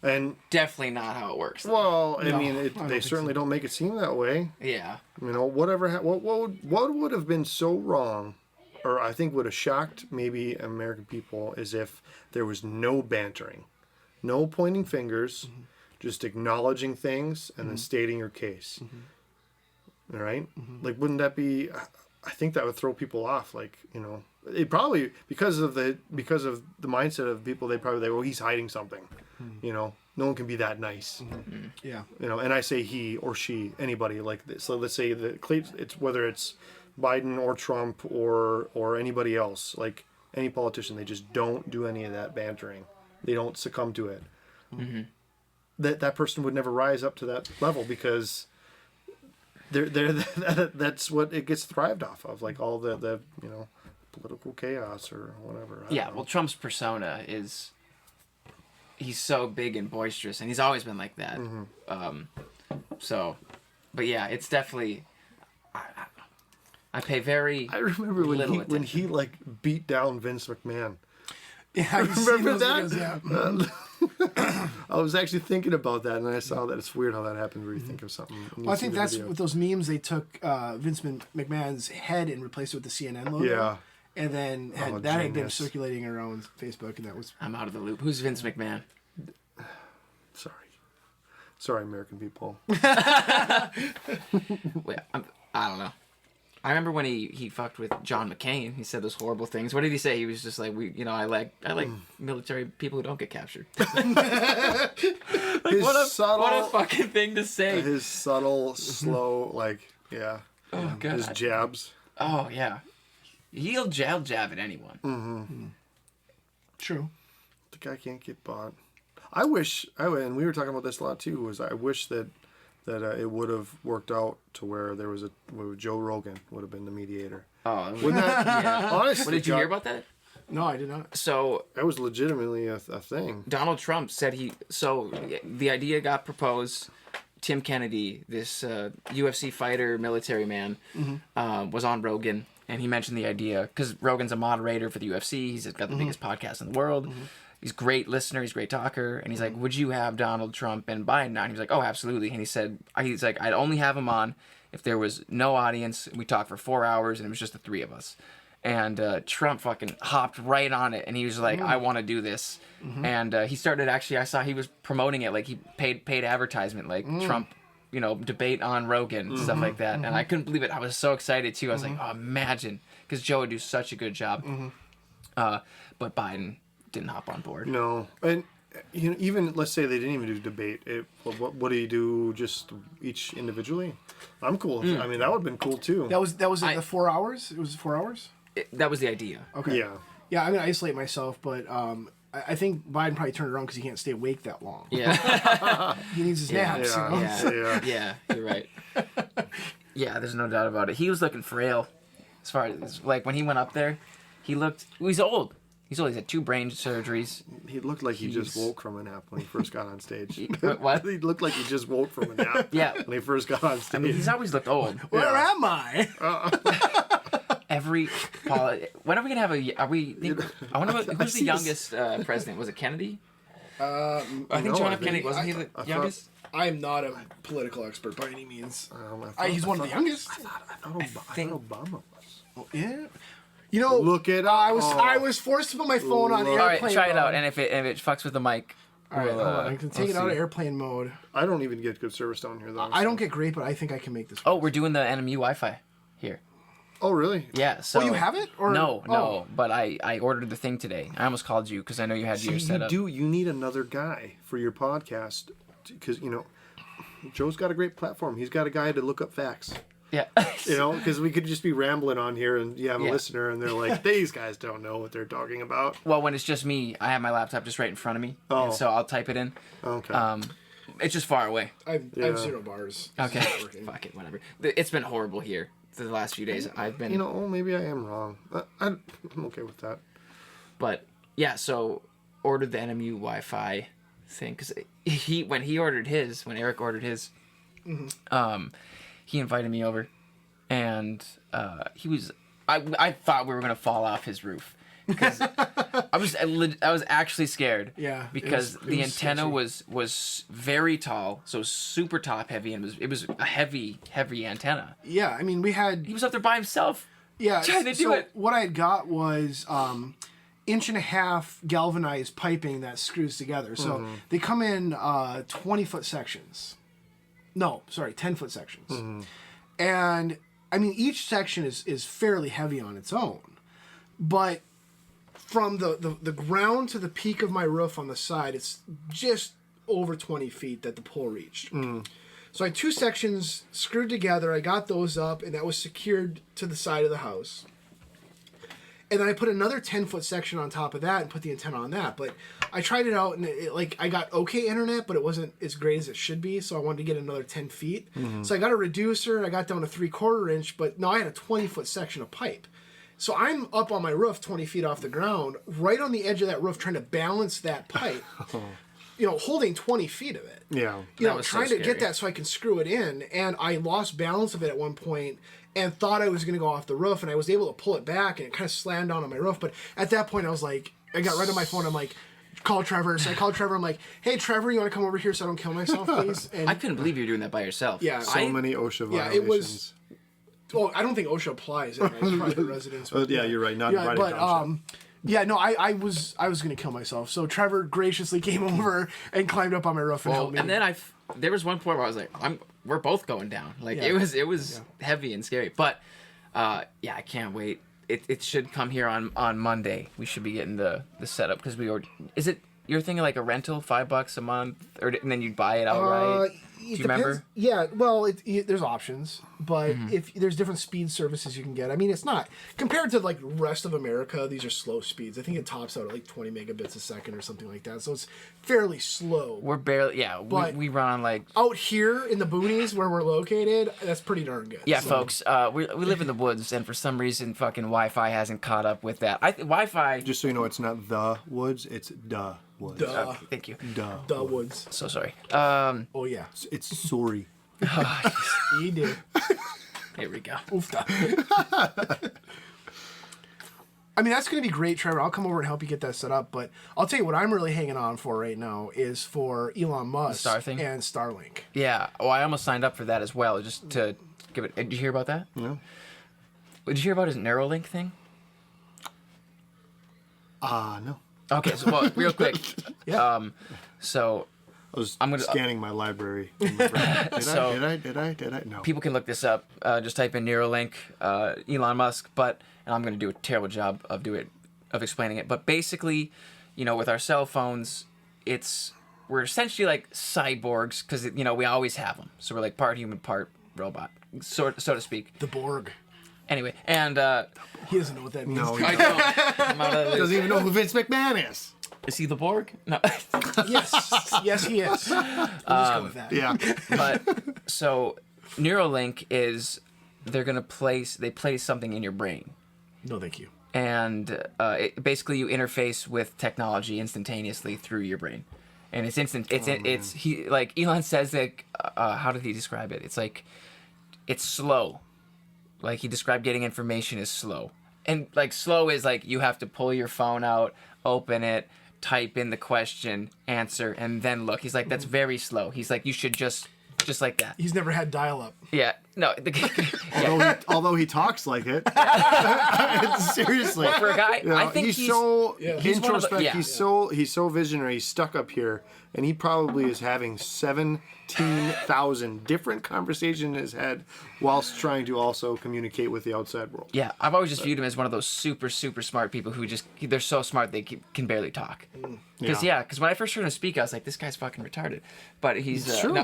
And Definitely not how it works. well, I No, mean, they certainly don't make it seem that way. Yeah. What would have been so wrong, or I think would have shocked maybe American people, is if there was no bantering, no pointing fingers, just acknowledging things and then stating your case. All right? Like, wouldn't that be? I think that would throw people off. Like, it probably because of the mindset of people. They probably well, he's hiding something. No one can be that nice. Yeah. And I say he or she, anybody like this. So let's say it's whether it's Biden or Trump or anybody else, like any politician, they just don't do any of that bantering. They don't succumb to it. That person would never rise up to that level because that's what it gets thrived off of, like all the political chaos or whatever. I don't know. Well, Trump's persona is he's so big and boisterous, and he's always been like that. But yeah, it's definitely. I pay very. I remember when he like beat down Vince McMahon. Yeah, I Remember that? Videos, yeah. I was actually thinking about that, and I saw that it's weird how that happened. Where you think of something. Well, I think that's with those memes. They took Vince McMahon's head and replaced it with the CNN logo. Yeah. And then had been circulating around Facebook, and that was. I'm out of the loop. Who's Vince McMahon? Sorry, American people. Wait, I don't know. I remember when he fucked with John McCain. He said those horrible things. What did he say? He was just like, I like military people who don't get captured. What a fucking thing to say. His subtle, slow, yeah. Oh god. His jabs. Oh yeah. He'll jab at anyone. True. The guy can't get bought. And we were talking about this a lot too, I wish that it would have worked out to where there was where Joe Rogan would have been the mediator. Oh, wouldn't that? yeah. Honestly, What, did you hear about that? No, I did not. So that was legitimately a thing. Donald Trump said the idea got proposed. Tim Kennedy, this UFC fighter, military man, was on Rogan, and he mentioned the idea because Rogan's a moderator for the UFC. He's got the biggest podcast in the world. He's a great listener. He's a great talker. And he's like, would you have Donald Trump and Biden on? He was like, oh, absolutely. And he's like, I'd only have him on if there was no audience. We talked for 4 hours and it was just the 3 of us. And Trump fucking hopped right on it. And he was like, I want to do this. And he started I saw he was promoting it. Like he paid advertisement, like Trump, debate on Rogan and stuff like that. And I couldn't believe it. I was so excited too. I was like, oh, imagine. Because Joe would do such a good job. But Biden didn't hop on board. No, and even let's say they didn't even do debate. What do you do? Just each individually? I'm cool. I mean, that would have been cool too. That was the 4 hours. It was 4 hours. That was the idea. Okay. Yeah. Yeah, I'm gonna isolate myself, but I think Biden probably turned it around because he can't stay awake that long. Yeah. He needs his naps. Yeah, you're right. Yeah, there's no doubt about it. He was looking frail. As far as like when he went up there, he's old. He's only had 2 brain surgeries. He looked like he just woke from a nap when he first got on stage. What? He looked like he just woke from a nap. Yeah. When he first got on stage. I mean, he's always looked old. Where am I? When are we gonna have a? Are we? I wonder who's the youngest president. Was it Kennedy? I think John F. Kennedy wasn't he the youngest? I am not a political expert by any means. He's one of the youngest. I thought Obama was. Oh, yeah. You know, Look it up. I was forced to put my phone on airplane All right, try it mode. out, and if it fucks with the mic, All right, hold on. I can take it out of airplane mode. I don't even get good service down here, though. I don't get great, but I think I can make this. Oh, we're doing the NMU Wi-Fi here. Oh, really? Yeah. So. Oh, you have it? Or No. But I ordered the thing today. I almost called you because I know you had yours set up. You need another guy for your podcast because Joe's got a great platform. He's got a guy to look up facts. Yeah. Because we could just be rambling on here and you have a listener and they're like, these guys don't know what they're talking about. Well, when it's just me, I have my laptop just right in front of me. Oh. And so I'll type it in. Okay. It's just far away. I have 0 bars. Okay. Fuck it, whatever. It's been horrible here the last few days. I've been. Maybe I am wrong. I'm okay with that. But yeah, so ordered the NMU Wi-Fi thing because when Erik ordered his, he invited me over, and I thought we were gonna fall off his roof because I was actually scared. Yeah, because it the was antenna sketchy. was very tall, so super top heavy, and it was a heavy antenna. Yeah, I mean, we had. He was up there by himself. Yeah, trying to do so it. What I had got was 1.5-inch galvanized piping that screws together. So they come in 20-foot sections. No, sorry, 10-foot sections. And I mean, each section is fairly heavy on its own, but from the ground to the peak of my roof on the side, it's just over 20 feet that the pole reached. So I had 2 sections screwed together. I got those up, and that was secured to the side of the house. And then I put another 10-foot section on top of that and put the antenna on that. But I tried it out, and I got okay internet, but it wasn't as great as it should be. So I wanted to get another 10 feet. So I got a reducer. I got down to 3/4 inch, but now I had a 20-foot section of pipe. So I'm up on my roof 20 feet off the ground, right on the edge of that roof, trying to balance that pipe. Holding 20 feet of it. Yeah. Trying to get that so I can screw it in. And I lost balance of it at one point and thought I was going to go off the roof. And I was able to pull it back and it kind of slammed down on my roof. But at that point, I was like, I got right on my phone. I'm like, call Trevor. So I called Trevor. I'm like, hey, Trevor, you want to come over here so I don't kill myself, please? And I couldn't believe you were doing that by yourself. Yeah. So many OSHA violations. Yeah, it was. Well, I don't think OSHA applies in my private residence. Yeah, you're right. Not invited township. Yeah, no, I was gonna kill myself. So Trevor graciously came over and climbed up on my roof and helped me. And then there was one point where I was like, we're both going down. Like Yeah. it was heavy and scary. But I can't wait. It should come here on Monday. We should be getting the setup because is it you're thinking like a rental $5 a month, and then you'd buy it outright? Do you remember? Yeah, well, there's options, but if there's different speed services you can get. I mean, it's not compared to like rest of America. These are slow speeds. I think it tops out at like 20 megabits a second or something like that. So it's fairly slow. We're barely But we run on like out here in the boonies where we're located. That's pretty darn good. yeah, So, folks. We live in the woods, and for some reason, fucking Wi-Fi hasn't caught up with that. Wi-Fi. Just so you know, it's not the woods, it's the woods. Duh. Okay, thank you. The woods. So sorry. Oh yeah, It's sorry. you did. Here we go. Oofta. I mean, that's going to be great, Trevor. I'll come over and help you get that set up. But I'll tell you what I'm really hanging on for right now is for Elon Musk Star thing? and Starlink. Yeah. Oh, I almost signed up for that as well, just to give it. Did you hear about that? No. Did you hear about his Neuralink thing? No. Okay, so well, real quick. Yeah. So I was I'm gonna- scanning my library. Did I? No. people can look this up. Just type in Neuralink, Elon Musk. And I'm gonna do a terrible job of explaining it. But basically, with our cell phones, we're essentially like cyborgs because we always have them. So we're like part human, part robot, so to speak. The Borg. Anyway, and He doesn't know what that means. No, I don't. I'm out of the he doesn't even know who Vince McMahon is. Is he the Borg? No. Yes, he is. We'll just go with that. Yeah. But so Neuralink is they place something in your brain. No, thank you. and basically you interface with technology instantaneously through your brain, and it's instant. It's he like Elon says that. How did he describe it? It's like it's slow. Like he described getting information as slow, and like slow is like you have to pull your phone out, open it, type in the question, answer, and then look. He's like that's very slow. He's like you should just like that. He's never had dial-up. Yeah. No. Although he talks like it. Seriously. For a guy, You know, I think he's so he's one of the- introspective. yeah. He's so visionary. He's stuck up here, and he probably is having 17,000 different conversations in his head, whilst trying to also communicate with the outside world. Yeah, I've always just viewed him as one of those super smart people who they're so smart they can barely talk. Because when I first heard him speak, I was like, this guy's fucking retarded. But he's It's true. no,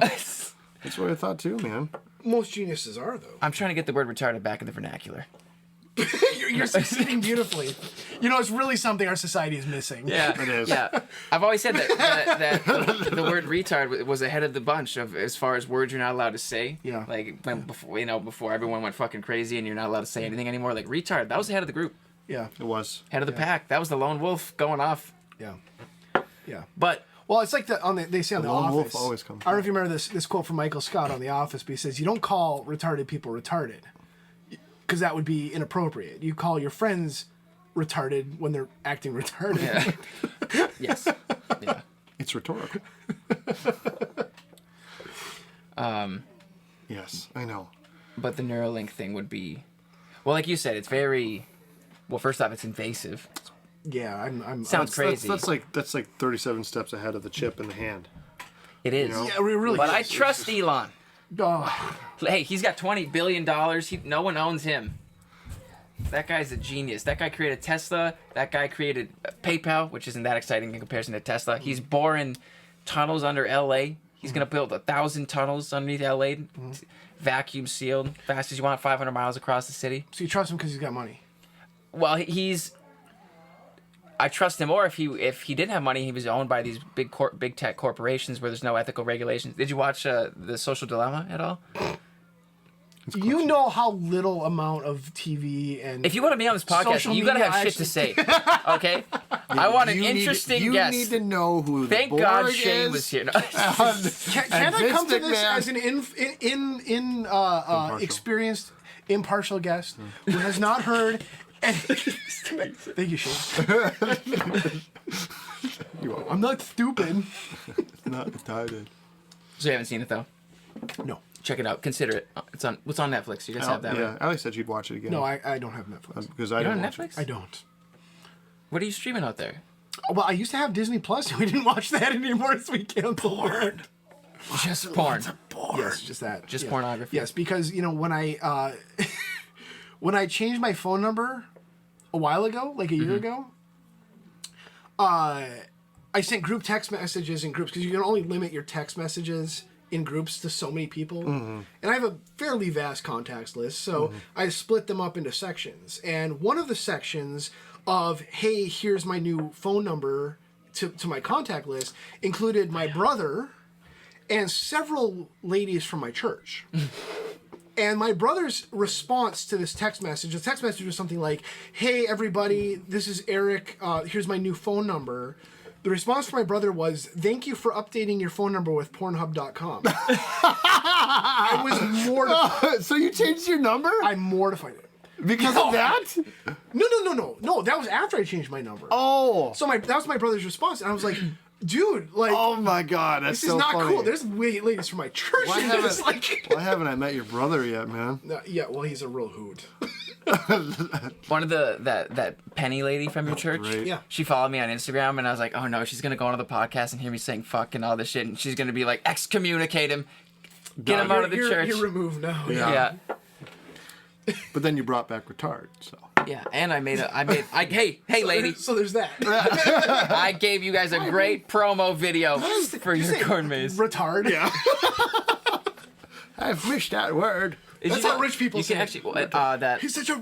That's what I thought too, man. Most geniuses are, though. I'm trying to get the word retarded back in the vernacuor. You're succeeding beautifully. You know, it's really something our society is missing. Yeah, It is. Yeah, I've always said that the word retard was ahead of the bunch of as far as words you're not allowed to say. Yeah. Like before everyone went fucking crazy and you're not allowed to say anything anymore. Like retard, that was ahead of the group, Yeah. It was. head of the pack. That was the lone wolf going off. Yeah. Yeah. But Well, it's like they say on The lone wolf Office. always comes I don't know if you remember this quote from Michael Scott on The Office, but he says, you don't call retarded people retarded, because that would be inappropriate. You call your friends retarded when they're acting retarded. yeah. Yes. Yeah. It's rhetorical. Yes, I know. But the Neuralink thing would be, well, like you said, it's very. Well, first off, it's invasive. Yeah, I'm Sounds crazy. That's like 37 steps ahead of the chip in the hand. It is. know? Yeah, we really. But I trust Elon. Oh, Hey, he's got $20 billion. No one owns him. That guy's a genius. That guy created Tesla. That guy created PayPal, which isn't that exciting in comparison to Tesla. He's boring tunnels under LA. He's going to build 1,000 tunnels underneath LA, vacuum sealed, fast as you want, 500 miles across the city. so you trust him because he's got money? Well, I trust him. Or if he didn't have money, he was owned by these big tech corporations where there's no ethical regulations. Did you watch The Social Dilemma at all? You know how little amount of TV and If you want to be on this podcast, Social you gotta media have shit to say. Okay? I want an interesting guest. You need to know who the Thank Borg God is. Shane was here. No. Can I come to Vince this McMahon. as an experienced, impartial guest who has not heard? Thank you, Shane. I'm not stupid. Not retarded. So you haven't seen it though? No, Check it out. Consider it. It's on Netflix. You guys have that, Yeah, right? Alex said you'd watch it again. no, I don't have Netflix. because I You don't don't have watch it. Netflix? I don't. What are you streaming out there? Well, I used to have Disney Plus, and we didn't watch that anymore, so we canceled it. Just porn. Yes, just that. Just Yeah. pornography. Yes, because when I when I changed my phone number a while ago, like a year ago, I sent group text messages in groups because you can only limit your text messages in groups to so many people. And I have a fairly vast contacts list, so I split them up into sections. And one of the sections of, hey, here's my new phone number to my contact list included my brother and several ladies from my church. And my brother's response to this text message, the text message was something like, hey, everybody, this is Erik. Here's my new phone number. The response from my brother was, thank you for updating your phone number with Pornhub.com. I was mortified. So you changed your number I'm mortified. because of that? No, that was after I changed my number. Oh. So that was my brother's response. And I was like, dude, like, Oh my God, that's this is so not funny. cool. There's ladies from my church. Why in this. why haven't I met your brother yet, man? Yeah, well, he's a real hoot. One of that Penny lady from your church. Great. Yeah. She followed me on Instagram, and I was like, oh no, she's gonna go onto the podcast and hear me saying fuck and all this shit, and she's gonna be like, excommunicate him, get him out of the church. You're removed now. Yeah. But then you brought back retard, so. Yeah, and hey lady, So there's that. I gave you guys a great promo video for your corn maze. Retard. Yeah. I've missed that word. That's how rich people you say can it. actually that He's such a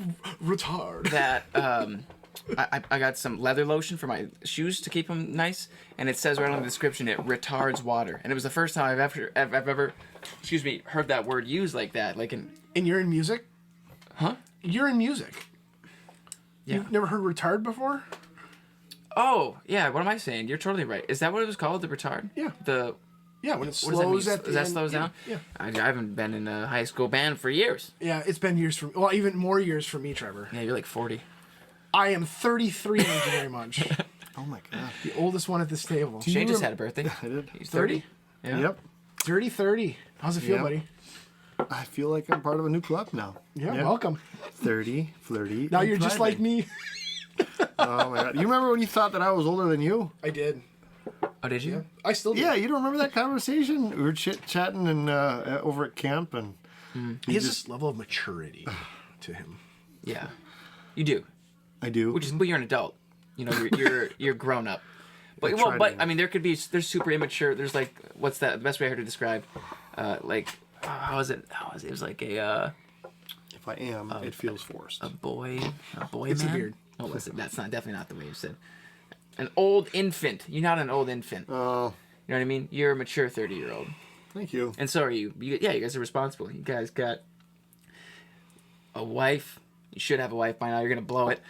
retard. I got some leather lotion for my shoes to keep them nice, and it says right on the description it retards water, and it was the first time I've ever heard that word used like that, like in And you're in music? huh? You're in music. Yeah. You've never heard retard before? Oh, yeah. What am I saying? You're totally right. Is that what it was called? The retard? Yeah. The Yeah, when it what does that mean? slows at the Does that end. slows down? Yeah. I haven't been in a high school band for years. Yeah, it's been years for me. Well, even more years for me, Trevor. Yeah, you're like 40. I am 33, thank you very much. Oh my god. The oldest one at this table. Shane just had a birthday. I did. He's 30. Yeah. Yep. Dirty 30. How's it feel, Yep. buddy? I feel like I'm part of a new club now. Yeah, Yep. welcome. 30, flirty. Now and you're just like thriving. me. Oh my god. You remember when you thought that I was older than you? I did. Oh, did you? I still do. Yeah, you don't remember that conversation? We were chit-chatting and over at camp, and He has this level of maturity to him. Yeah. You do. I do. But you're an adult. You know, you're grown up. But I try to be. I mean, there's super immature. There's like, what's that? The best way I heard to describe, how is it? It was like a If I am, it feels forced. boy It's a man. beard. Oh, listen, that's definitely not the way you said. An old infant. You're not an old infant. Oh, You know what I mean? You're a mature 30-year-old, thank you. and so are you. You guys are responsible. You guys got a wife. You should have a wife by now. You're gonna blow it.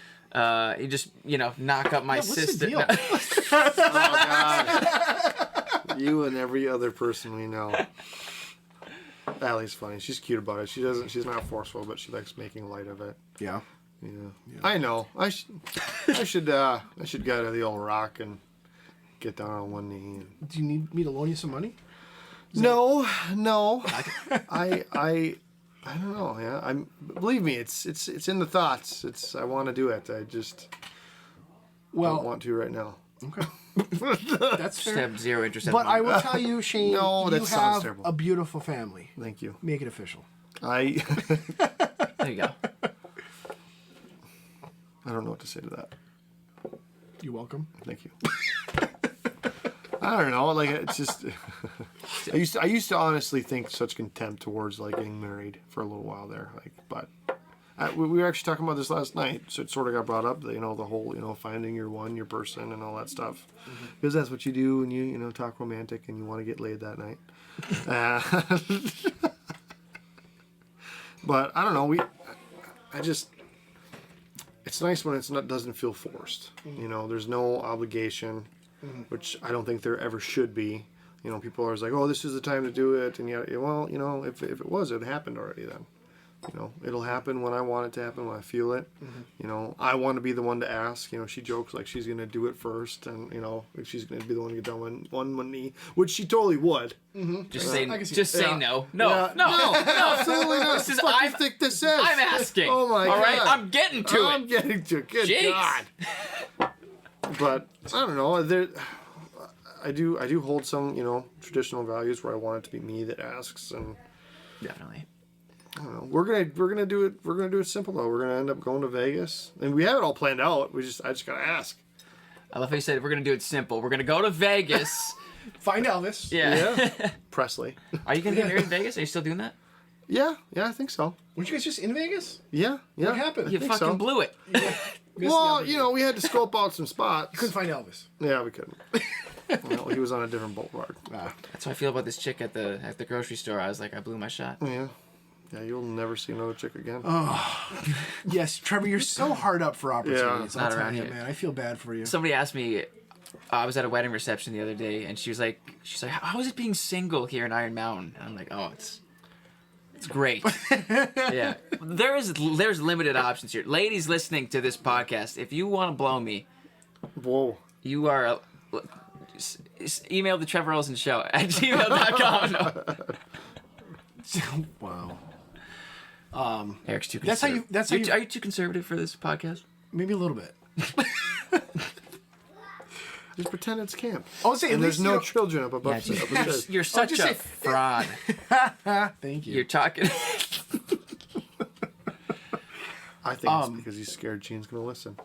You just knock up my Yeah, what's the sister. deal? You and every other person we know. Allie's funny. She's cute about it. She's not forceful, but she likes making light of it. Yeah. Yeah. I know. I should get out of the old rock and get down on one knee. And... Do you need me to loan you some money? No. I don't know. Yeah. Believe me, it's in the thoughts. I want to do it. I just don't want to right now. Okay. That's Just fair. have zero interest. But I will tell you, Shane, No, you that sounds have terrible. a beautiful family. Thank you. Make it official. I There you go. don't know what to say to that. You're welcome. Thank you. I don't know. Like it's just. I used to honestly think such contempt towards like getting married for a little while there. Like, but we were actually talking about this last night. So it sort of got brought up. The whole finding your one, your person, and all that stuff. Because that's what you do when you talk romantic and you want to get laid that night. But I don't know. It's nice when doesn't feel forced. There's no obligation, which I don't think there ever should be. People are always like, "Oh, this is the time to do it," and yet, well, if it was, it happened already. Then, it'll happen when I want it to happen, when I feel it. I want to be the one to ask. She jokes like she's gonna do it first, and she's gonna be the one to get down on one knee, which she totally would. Just I can see just that. say Yeah. no. No. Yeah, No. absolutely not. This is- what do you I'm- think this is? I'm asking. Oh my All god! right, I'm getting to I'm it. getting to it. Good Jeez. God. But I don't know. I do hold some traditional values where I want it to be me that asks, and Definitely. I don't know. We're gonna do it. We're gonna do it simple though. We're gonna end up going to Vegas, and we have it all planned out. I just gotta ask. I love how you said we're gonna do it simple. We're gonna go to Vegas. Find Elvis. Yeah. Presley. Are you gonna get married in Vegas? Are you still doing that? Yeah, I think so. Weren't you guys just in Vegas? Yeah. What happened? I You think fucking so. blew it. Well, we had to scope out some spots. Couldn't find Elvis. Yeah, we couldn't. Well, he was on a different boulevard. That's how I feel about this chick at the grocery store. I was like, I blew my shot. Yeah. Yeah, you'll never see another chick again. Yes, Trevor, you're so hard up for opportunities. Not I'll tell around you, here. man. I feel bad for you. Somebody asked me. I was at a wedding reception the other day, and she's like, how is it being single here in Iron Mountain? And I'm like, oh, it's great. Yeah, there's limited options here. Ladies listening to this podcast, if you want to blow me, Whoa. you are. Email the Trevor Ohlsen Show at gmail.com. Wow. Eric's too That's how you- conservative. that's how you- Are you too conservative for this podcast? Maybe a little bit. Just pretend it's camp. I'll say, at And there's least, no you know- children up above. Yeah, up above. you're such just a say- fraud. Thank you. You're talking. I think it's because he's scared Gene's going to listen.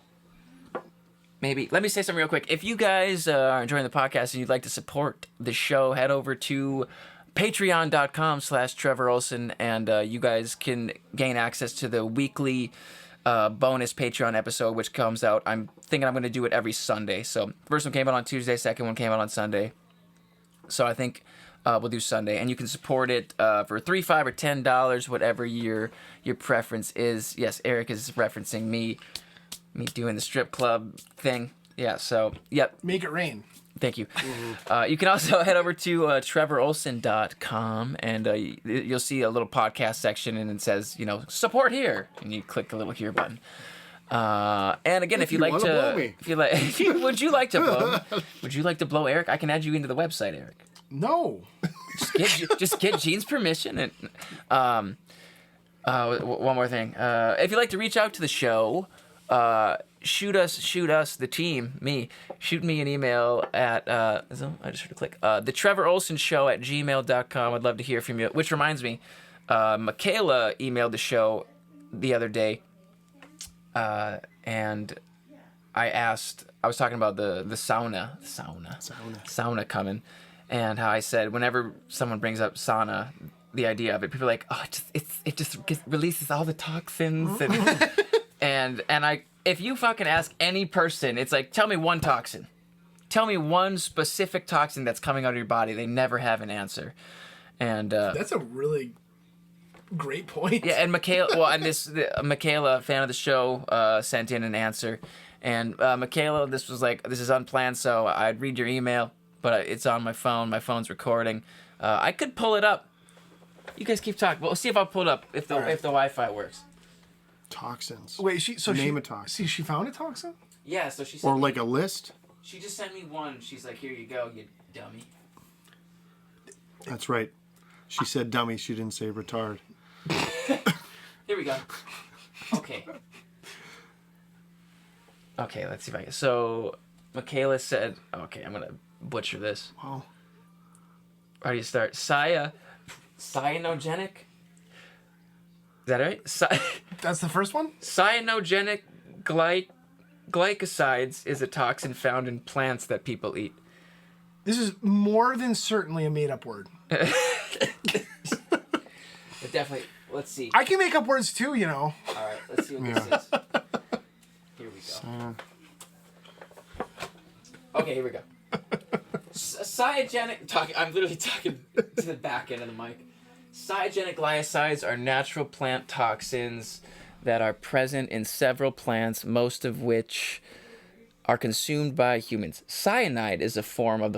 Maybe. Let me say something real quick. If you guys are enjoying the podcast and you'd like to support the show, head over to patreon.com/Trevor Ohlsen, and you guys can gain access to the weekly bonus Patreon episode, which comes out. I'm thinking I'm going to do it every Sunday. So first one came out on Tuesday, second one came out on Sunday. So I think we'll do Sunday, and you can support it for $3, $5, or $10, whatever your preference is. Yes, Eric is referencing me. me doing the strip club thing. Yeah, so, yep. Make it rain. Thank you. You can also head over to TrevorOhlsen.com, and you'll see a little podcast section, and it says, support here, and you click the little here button. And again, if you'd like to, would you like to blow Eric? I can add you into the website, Eric. No. Just get Gene's permission. And one more thing. If you'd like to reach out to the show, shoot us, the team, me. Shoot me an email at I just heard a click. The Trevor Ohlsen Show at gmail.com. I'd love to hear from you. Which reminds me, Michaela emailed the show the other day, and I was talking about the sauna coming, and how I said whenever someone brings up sauna, the idea of it, people are like, oh, it just releases all the toxins, and if you fucking ask any person, it's like, tell me one toxin. Tell me one specific toxin that's coming out of your body. They never have an answer. And that's a really great point. Yeah, and Michaela, fan of the show, sent in an answer. And Michaela, this is unplanned, so I'd read your email, but it's on my phone. My phone's recording. I could pull it up. You guys keep talking. We'll see if I'll pull it up if the Wi-Fi works. Toxins. Wait, name a toxin. See, she found a toxin? Yeah, so she or like a list. She just sent me one. She's like, "Here you go, you dummy." That's right. She said dummy. She didn't say retard. Here we go. Okay. Okay, let's see if I can. So, Michaela said, okay, I'm gonna butcher this. Wow. How do you start? Cyanogenic? Is that right? That's the first one? Cyanogenic glycosides is a toxin found in plants that people eat. This is more than certainly a made-up word. But definitely, let's see. I can make up words too, All right, let's see what this is. Here we go. Okay, here we go. I'm literally talking to the back end of the mic. Cyanogenic glycosides are natural plant toxins that are present in several plants, most of which are consumed by humans. Cyanide is a form of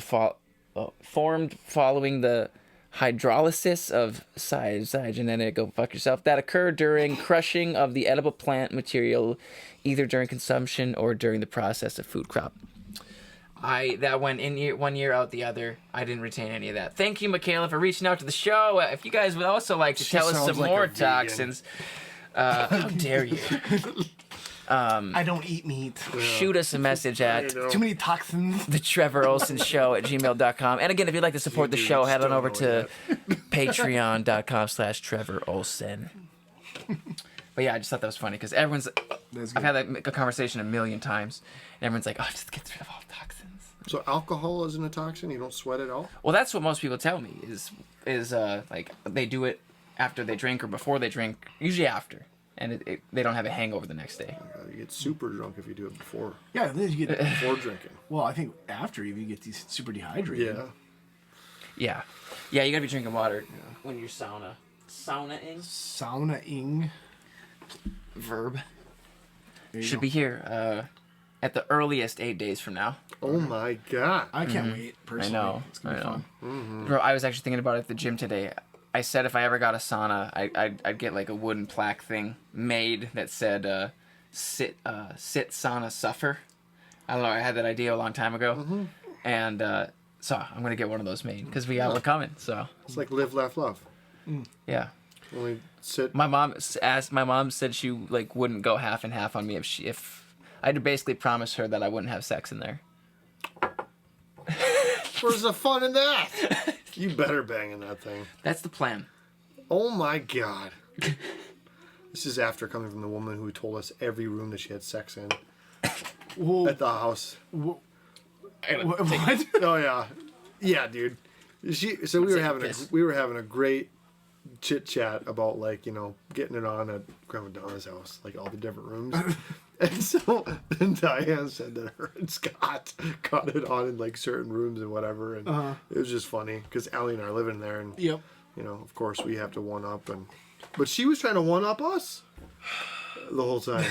formed following the hydrolysis of cyanogenic, go fuck yourself, that occur during crushing of the edible plant material, either during consumption or during the process of food crop. That went in one year, out the other. I didn't retain any of that. Thank you, Michaela, for reaching out to the show. If you guys would also like to tell us some more toxins, how dare you? I don't eat meat. Shoot us a message at too many toxins. The Trevor Ohlsen Show at gmail.com. And again, if you'd like to support the show, head on over to patreon.com/Trevor Ohlsen. But yeah, I just thought that was funny because I've had that conversation a million times, and everyone's like, "Oh, just get rid of all toxins." So alcohol isn't a toxin? You don't sweat at all? Well, that's what most people tell me is like they do it after they drink or before they drink, usually after, and they don't have a hangover the next day. You get super drunk if you do it before. Yeah, then you get before drinking. Well, I think after you get these super dehydrated. Yeah. You gotta be drinking water when you're saunaing. Saunaing. Verb. Should be here at the earliest 8 days from now. Oh my god! I can't wait. Personally, I know. It's gonna be fun. Mm-hmm. Bro, I was actually thinking about it at the gym today. I said if I ever got a sauna, I'd get like a wooden plaque thing made that said sit sauna suffer. I don't know. I had that idea a long time ago, and so I'm gonna get one of those made because we got one coming. So it's like live, laugh, love. Yeah. Only sit. My mom said she like wouldn't go half and half on me if I had to basically promise her that I wouldn't have sex in there. Where's the fun in that? You better bang in that thing. That's the plan. Oh my god. This is after coming from the woman who told us every room that she had sex in at the house. What? Oh yeah, yeah, dude. So we were having a great chit chat about getting it on at Grandma Donna's house, like all the different rooms. And so then Diane said that her and Scott got it on in like certain rooms and whatever, and it was just funny because Allie and I are living there, and of course we have to one up, but she was trying to one up us the whole time.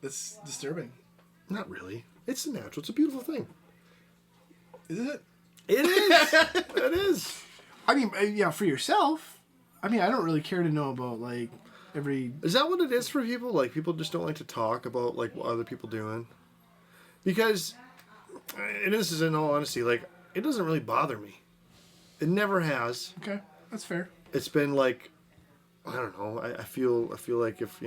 That's disturbing. Not really. It's natural. It's a beautiful thing. Is it? It is. It is. I mean, yeah, for yourself. I mean, I don't really care to know about like every. Is that what it is for people? Like, people just don't like to talk about like what other people doing. Because, and this is in all honesty, like it doesn't really bother me. It never has. Okay, that's fair. It's been like, I don't know. I feel like if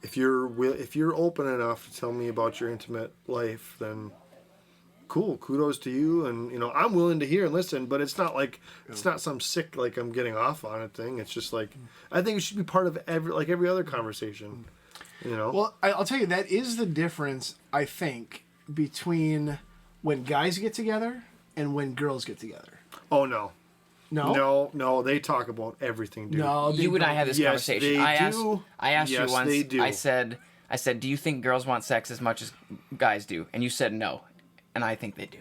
if you're open enough to tell me about your intimate life, then cool, kudos to you, and I'm willing to hear and listen. But it's not like it's not some sick like I'm getting off on it thing. It's just like I think it should be part of every other conversation. Well, I'll tell you that is the difference. I think between when guys get together and when girls get together. Oh no. No, they talk about everything, dude. No, You and I had this Yes, conversation. they I do. asked Yes, you once. they do. I said, do you think girls want sex as much as guys do? And you said no, and I think they do.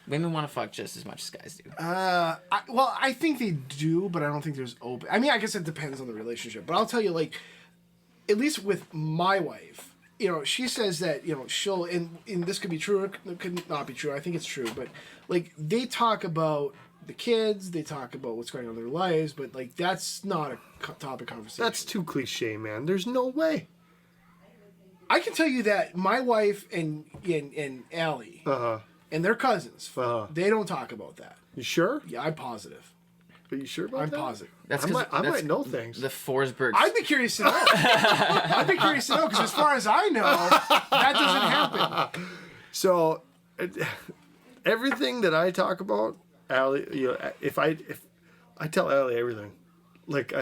Women want to fuck just as much as guys do. I think they do, but I don't think there's open. I mean, I guess it depends on the relationship. But I'll tell you, like, at least with my wife, she says that she'll and this could be true, or it could not be true. I think it's true, but like they talk about the kids, they talk about what's going on in their lives, but like that's not a topic of conversation. That's too cliche, man. There's no way. I can tell you that my wife and Allie and their cousins, they don't talk about that. You sure? Yeah, I'm positive. Are you sure about I'm that? positive. That's I might know things. The Forsbergs. I'd be curious to know. I'd be curious to know because as far as I know, that doesn't happen. So, everything that I talk about, Allie, if I tell Allie everything, like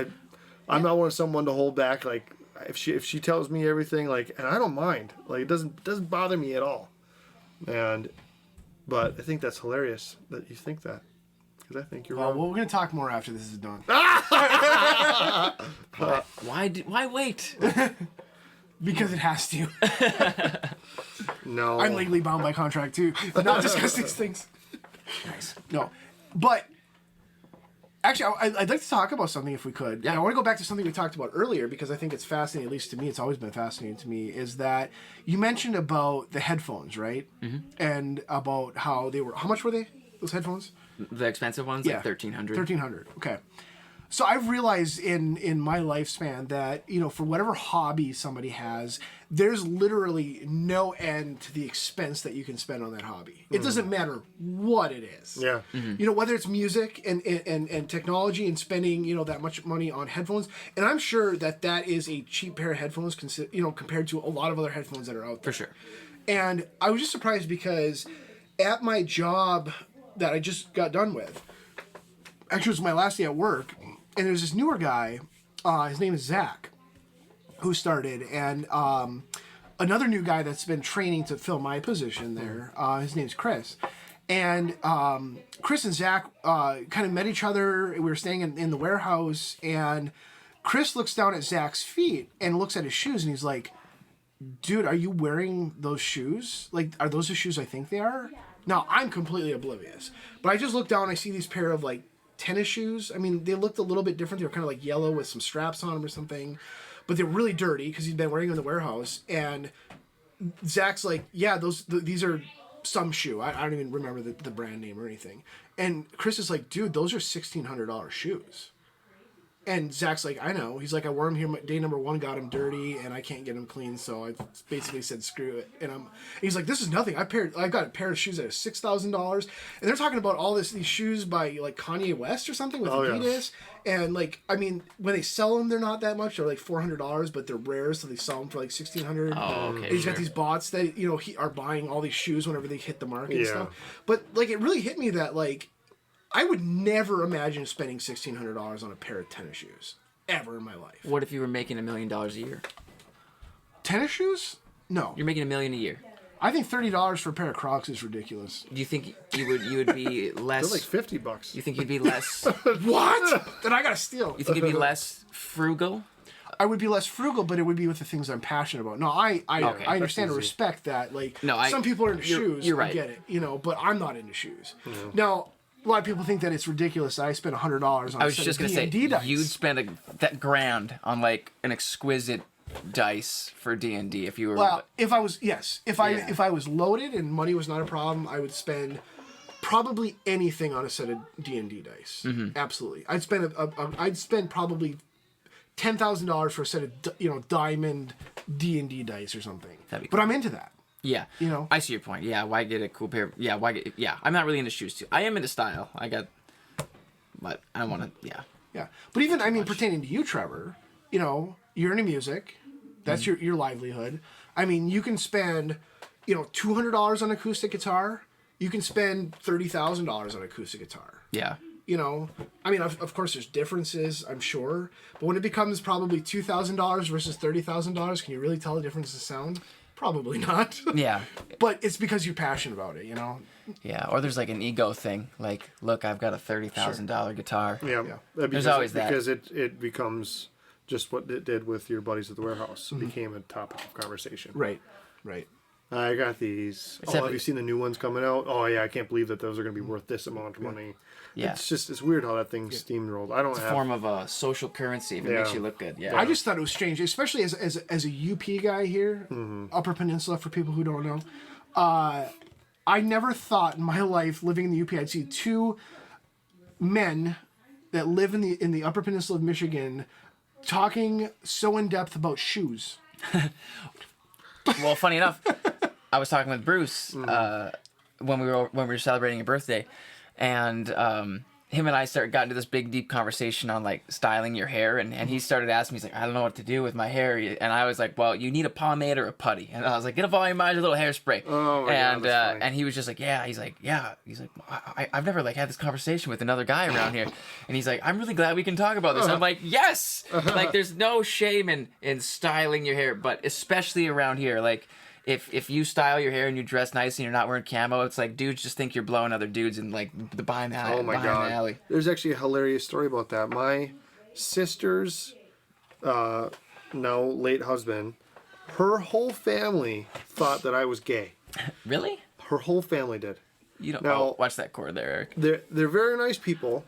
I'm not one of someone to hold back. Like if she tells me everything, like, and I don't mind. Like it doesn't bother me at all. But I think that's hilarious that you think that. Because I think you're wrong. Well, we're going to talk more after this is done. Why wait? Because it has to. No. I'm legally bound by contract to not discuss these things. Nice. No. But actually, I'd like to talk about something if we could. Yeah. And I want to go back to something we talked about earlier because I think it's fascinating, at least to me, it's always been fascinating to me, is that you mentioned about the headphones, right? Mm-hmm. And about how much were they, those headphones? The expensive ones, Yeah. like $1,300. $1,300. Okay. So I've realized in my lifespan that, for whatever hobby somebody has, there's literally no end to the expense that you can spend on that hobby. It doesn't matter what it is. Yeah. Mm-hmm. Whether it's music and technology and spending, that much money on headphones. And I'm sure that is a cheap pair of headphones, compared to a lot of other headphones that are out there. For sure. And I was just surprised because at my job that I just got done with, actually it was my last day at work, and there's this newer guy, his name is Zach, who started, and another new guy that's been training to fill my position there, his name's Chris. And Chris and Zach kind of met each other. We were staying in the warehouse, and Chris looks down at Zach's feet and looks at his shoes, and he's like, dude, are you wearing those shoes? Like, are those the shoes I think they are? Now, I'm completely oblivious. But I just look down and I see these pair of, like, tennis shoes. I mean, they looked a little bit different. They were kind of, like, yellow with some straps on them or something. But they're really dirty because he's been wearing them in the warehouse. And Zach's like, yeah, these are some shoe. I don't even remember the brand name or anything. And Chris is like, dude, those are $1,600 shoes. And Zach's like, I know. He's like, I wore him here. Day number 1 got him dirty, and I can't get him clean. So I basically said, screw it. And he's like, this is nothing. I've got a pair of shoes that are $6,000, and they're talking about all these shoes by like Kanye West or something with Adidas. Yeah. And like, I mean, when they sell them, they're not that much. They're like $400, but they're rare, so they sell them for like $1,600. Oh, okay. And he's got these bots that are buying all these shoes whenever they hit the market and stuff. But like, it really hit me that like, I would never imagine spending $1,600 on a pair of tennis shoes ever in my life. What if you were making $1 million a year? Tennis shoes? No. You're making $1 million a year. I think $30 for a pair of Crocs is ridiculous. Do you think you would be less? They're like $50. You think you'd be less? What? Then I gotta steal. You think you'd be less frugal? I would be less frugal, but it would be with the things I'm passionate about. No, I understand and respect that. Like, some people are into shoes. You're right. I get it. But I'm not into shoes. Mm-hmm. Now, a lot of people think that it's ridiculous that I spend $100 on. I was just gonna say D-dice. you'd spend that $1,000 on like an exquisite dice for D&D if you were. Well, if I was if Yeah. I was loaded and money was not a problem, I would spend probably anything on a set of D&D dice. Mm-hmm. Absolutely, I'd spend probably $10,000 for a set of diamond D&D dice or something. That'd be But cool. I'm into that. Yeah. You know? I see your point. Yeah, why get a cool pair? Yeah, I'm not really into shoes too. I am into style. But I don't want to. Yeah. Yeah, but even pertaining to you, Trevor, you're into music. That's your livelihood. I mean, you can spend, $200 on acoustic guitar. You can spend $30,000 on acoustic guitar. Yeah. Of course, there's differences, I'm sure. But when it becomes probably $2,000 versus $30,000, can you really tell the difference in sound? Probably not. Yeah. But it's because you're passionate about it, Yeah. Or there's like an ego thing. Like, look, I've got a $30,000 guitar. Yeah. There's always that. Because it becomes just what it did with your buddies at the warehouse. It became a topic of conversation. Right. I got these. Except- have you seen the new ones coming out? Oh yeah, I can't believe that those are going to be worth this amount of money. Yeah. It's weird how that thing steamrolled. I don't It's a have. form of a social currency if it makes you look good. Yeah. I just thought it was strange, especially as a UP guy here, Upper Peninsula, for people who don't know. I never thought in my life living in the UP I'd see two men that live in the Upper Peninsula of Michigan talking so in depth about shoes. Well, funny enough, I was talking with Bruce when we were celebrating a birthday, and him and I got into this big deep conversation on like styling your hair, and he started asking me, he's like, I don't know what to do with my hair, and I was like, well, you need a pomade or a putty, and I was like, get a volumizer, a little hairspray, Oh my God, that's funny. and he was just like, he's like, I've never like had this conversation with another guy around here, and he's like, I'm really glad we can talk about this. I'm like, yes, like there's no shame in styling your hair, but especially around here, like. If you style your hair and you dress nice and you're not wearing camo, it's like dudes just think you're blowing other dudes and like behind the alley. Oh my God! There's actually a hilarious story about that. My sister's now late husband, her whole family thought that I was gay. Really? Her whole family did. You don't Now- watch that chord there, Eric. They're very nice people,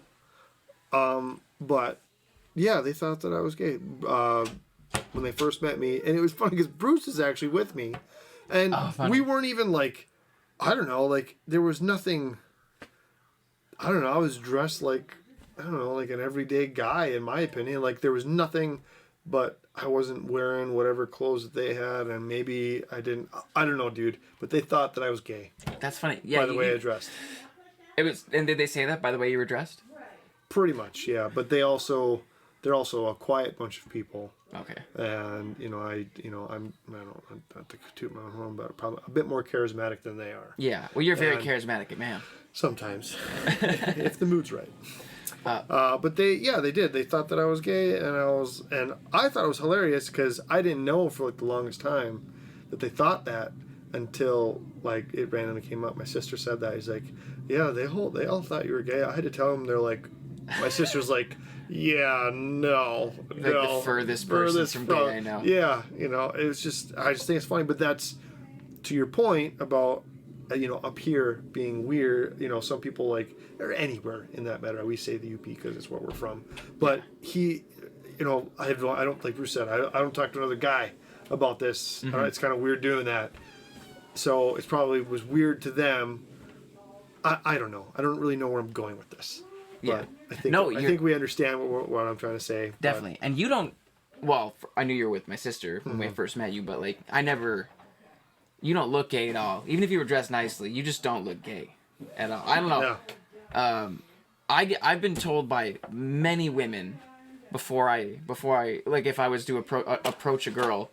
but yeah, they thought that I was gay when they first met me, and it was funny because Bruce is actually with me, and funny. we weren't even like, I don't know, like there was nothing. I don't know. I was dressed like, I don't know, like an everyday guy in my opinion. Like there was nothing, but I wasn't wearing whatever clothes that they had, and maybe I didn't. I don't know, dude. But they thought that I was gay That's funny. Yeah. by the way I dressed. It was, and did they say that by the way you were dressed? Pretty much, yeah. But they're also a quiet bunch of people. Okay. And I'm not to toot my own horn, but probably a bit more charismatic than they are. Yeah. Well, you're a very And- charismatic man. Sometimes, if the mood's right. But they did. They thought that I was gay, and I thought it was hilarious because I didn't know for like the longest time that they thought that until like it randomly came up. My sister said that. He's like, yeah, they all thought you were gay. I had to tell them. They're like, my sister's like. Yeah, no, Like no. the furthest person from gay I know. Yeah, it's just, I just think it's funny, but that's to your point about, up here being weird, some people like, or anywhere in that matter, we say the UP because it's where we're from, but he, I don't, like Bruce said, I don't talk to another guy about this. Mm-hmm. It's kind of weird doing that. So it probably was weird to them. I don't know. I don't really know where I'm going with this. Yeah. But I think we understand what I'm trying to say. Definitely. And you don't. Well, I knew you were with my sister when we first met you, but like you don't look gay at all. Even if you were dressed nicely, you just don't look gay at all. I don't know. Yeah. I've been told by many women before I like if I was to approach a girl,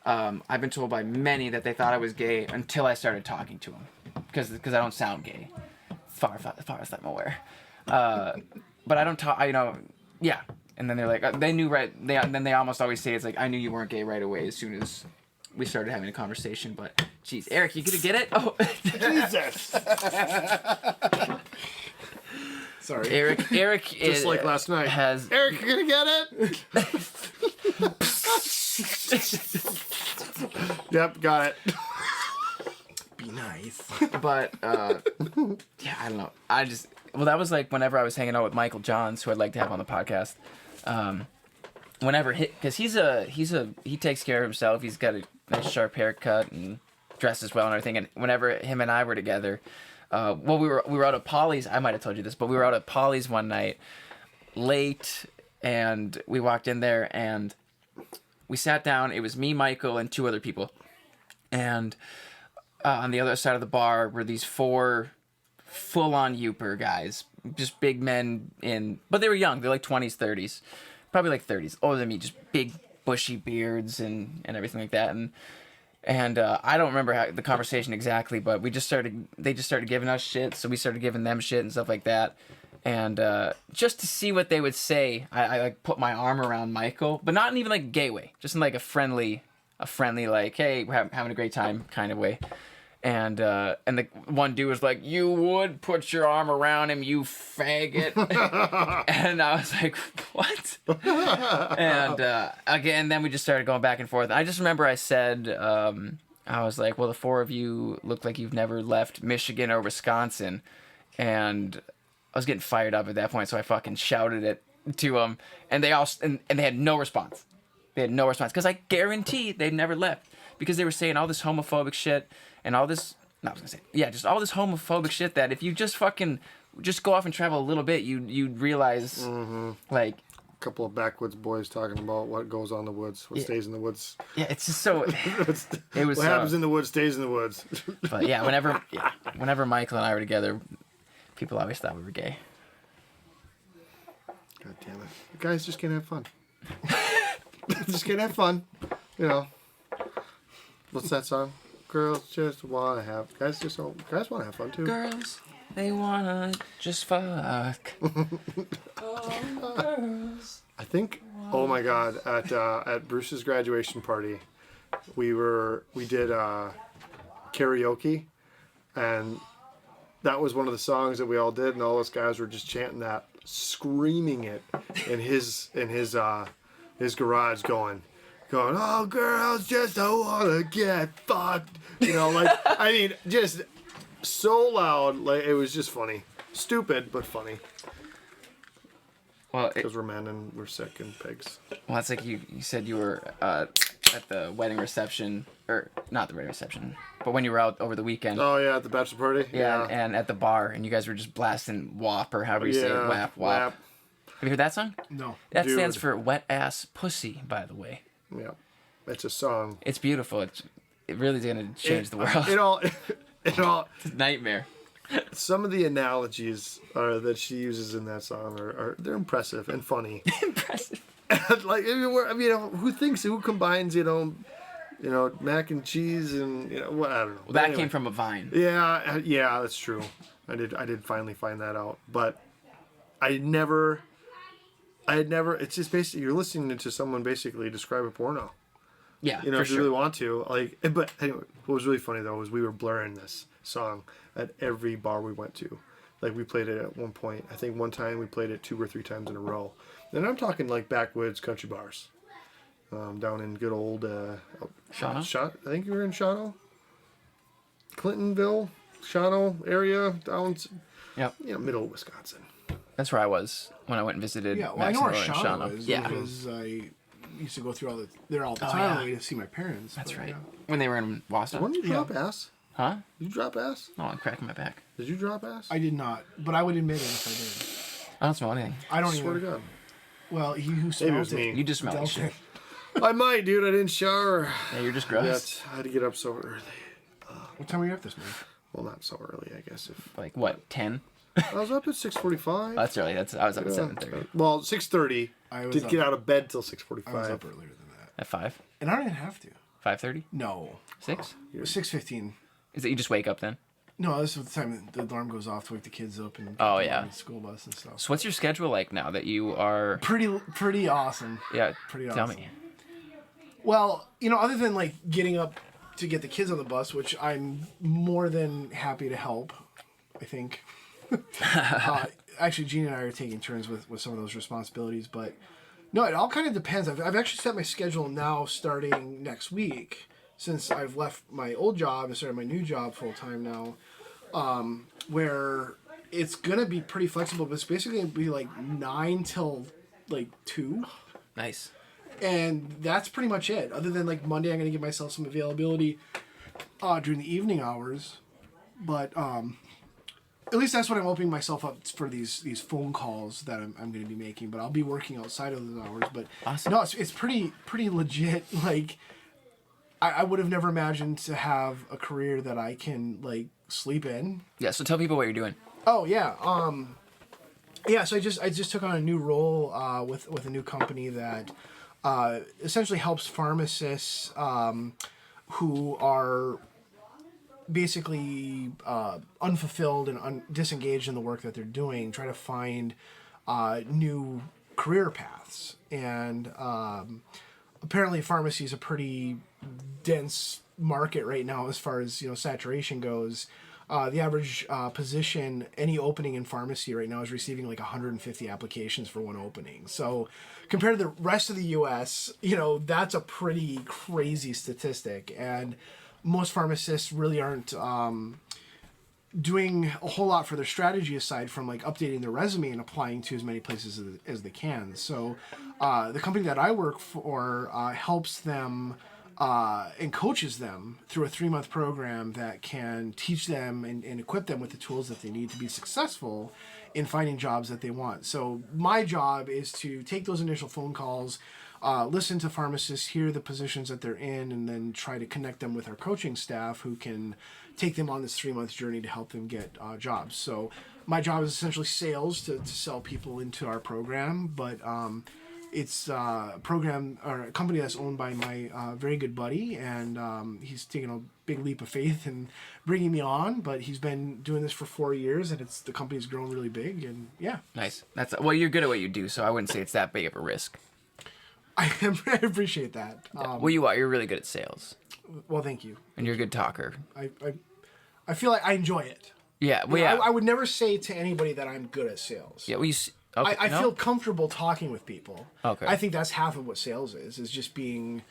I've been told by many that they thought I was gay until I started talking to them because I don't sound gay, far as I'm aware. But I don't talk. Yeah. And then they're like, they knew right. Then they almost always say it's like I knew you weren't gay right away as soon as we started having a conversation. But geez, Eric, you gonna get it? Oh, Jesus. Sorry. Eric is Just like last night. has Eric, you gonna get it? Yep, got it. Be nice. But yeah, I don't know. That was like whenever I was hanging out with Michael Johns, who I'd like to have on the podcast. whenever because he takes care of himself. He's got a nice sharp haircut and dresses well and everything. And whenever him and I were together, well, we were out at Polly's. I might have told you this, but we were out at Polly's one night, late, and we walked in there and we sat down. It was me, Michael, and 2 other people, and on the other side of the bar were these 4 full-on Youper guys, just big men but they were young. They're like 20s, 30s, probably like 30s, older than me, just big bushy beards and everything like that. And I don't remember the conversation exactly, but they just started giving us shit, so we started giving them shit and stuff like that. And just to see what they would say, I like put my arm around Michael, but not in even like a gay way, just in like a friendly like, hey, we're having a great time kind of way. And the one dude was like, "You would put your arm around him, you faggot." And I was like, "What?" And again, then we just started going back and forth. I just remember I said, I was like, "Well, the 4 of you look like you've never left Michigan or Wisconsin," and I was getting fired up at that point, so I fucking shouted it to them, and they all and they had no response. They had no response because I guarantee they'd never left because they were saying all this homophobic shit. And all this, no, I was gonna say, yeah, just all this homophobic shit that if you just go off and travel a little bit, you'd realize, like, A couple of backwoods boys talking about what goes on in the woods, what stays in the woods. Yeah, it's just so. It was what happens in the woods stays in the woods. But yeah, whenever Michael and I were together, people always thought we were gay. God damn it! You guys just can't have fun. Just can't have fun, you know. What's that song? Girls just wanna have guys wanna have fun too. Girls, they wanna just fuck. Oh, girls. I think. Oh my God! At Bruce's graduation party, we did karaoke, and that was one of the songs that we all did, and all those guys were just chanting that, screaming it in his garage, going, "Oh, girls just don't wanna get fucked," you know, like I mean, just so loud, like it was just funny, stupid but funny. Well, Because we're men and we're sick and pigs. Well, it's like you said you were at the wedding reception, or not the wedding reception, but when you were out over the weekend. Oh yeah, at the bachelor party. Yeah, and at the bar, and you guys were just blasting WAP, or however you say it, WAP, WAP. Have you heard that song? No. That Dude. stands for Wet Ass Pussy, by the way. Yeah, it's a song. It's beautiful. It really is gonna change the world. It all. It's a nightmare. Some of the analogies that she uses in that song are they're impressive and funny. Impressive. Like I mean, who combines mac and cheese and what, I don't know. Well, that came from a Vine. Yeah, that's true. I did finally find that out, but I had never. It's just basically you're listening to someone basically describe a porno. Yeah, if you really want to, like. But anyway, what was really funny though was we were blaring this song at every bar we went to. Like we played it at one point. I think one time we played it 2 or 3 times in a row. And I'm talking like backwoods country bars, down in good old Shawano? I think you were in Shawano, Clintonville, Shawano area, down. Yep. Middle of Wisconsin. That's where I was when I went and visited. Yeah, well, I know where Max and Shawano is Yeah. because I used to go through there all the time yeah. on the way to see my parents. That's but, right. yeah. When they were in Wasta. When did you drop ass? Huh? Did you drop ass? Oh, I'm cracking my back. Did you drop ass? I did not, but I would admit it if I did. I don't smell anything. I don't swear even. to God. Well, he who was smells me. it. You just smell like dealt shit. it. I might, dude. I didn't shower Yeah, you're just gross. yet. I had to get up so early. What time were you up this morning? Well, not so early, I guess. If Like what? 10? I was up at 6:45. That's early. I was up at 7:30. Well, 6:30. I was Did up- get out of bed till I was 6:45. up earlier than that, At 5? and I don't even have to. 5:30? No, 6? it was 6:15. Is it you just wake up then? No, this is the time the alarm goes off to wake the kids up and get Oh, them yeah. on the school bus and stuff. So what's your schedule like now that you are? Pretty awesome. Yeah, Pretty tell awesome. me. Well, other than like getting up to get the kids on the bus, which I'm more than happy to help, I think. Actually, Jean and I are taking turns with some of those responsibilities, but no, it all kind of depends. I've actually set my schedule now starting next week since I've left my old job and started my new job full time now, where it's gonna be pretty flexible, but it's basically gonna be like 9 till like 2. Nice. And that's pretty much it. Other than like Monday, I'm going to give myself some availability during the evening hours. But at least that's what I'm opening myself up for these phone calls that I'm going to be making. But I'll be working outside of those hours. But Awesome. no, it's pretty legit. Like I would have never imagined to have a career that I can like sleep in. Yeah. So tell people what you're doing. Oh yeah. Yeah. So I just took on a new role with a new company that essentially helps pharmacists who are basically unfulfilled and disengaged in the work that they're doing, try to find new career paths. And apparently pharmacy is a pretty dense market right now as far as saturation goes. The average position, any opening in pharmacy right now is receiving like 150 applications for one opening. So compared to the rest of the U.S., that's a pretty crazy statistic. And most pharmacists really aren't doing a whole lot for their strategy aside from like updating their resume and applying to as many places as they can. So the company that I work for helps them and coaches them through a 3-month program that can teach them and equip them with the tools that they need to be successful in finding jobs that they want. So my job is to take those initial phone calls, listen to pharmacists, hear the positions that they're in, and then try to connect them with our coaching staff who can take them on this 3-month journey to help them get jobs. So my job is essentially sales to sell people into our program, but it's a program or a company that's owned by my very good buddy, and he's taken a big leap of faith in bringing me on. But he's been doing this for 4 years, and the company's grown really big. And yeah, Nice. Well, you're good at what you do, so I wouldn't say it's that big of a risk. I appreciate that. Well, you are. You're really good at sales, Well, thank you. and you're a good talker. I feel like I enjoy it. Yeah. Well, yeah. I would never say to anybody that I'm good at sales. Yeah. Well, okay, I no? feel comfortable talking with people. Okay. I think that's half of what sales is just being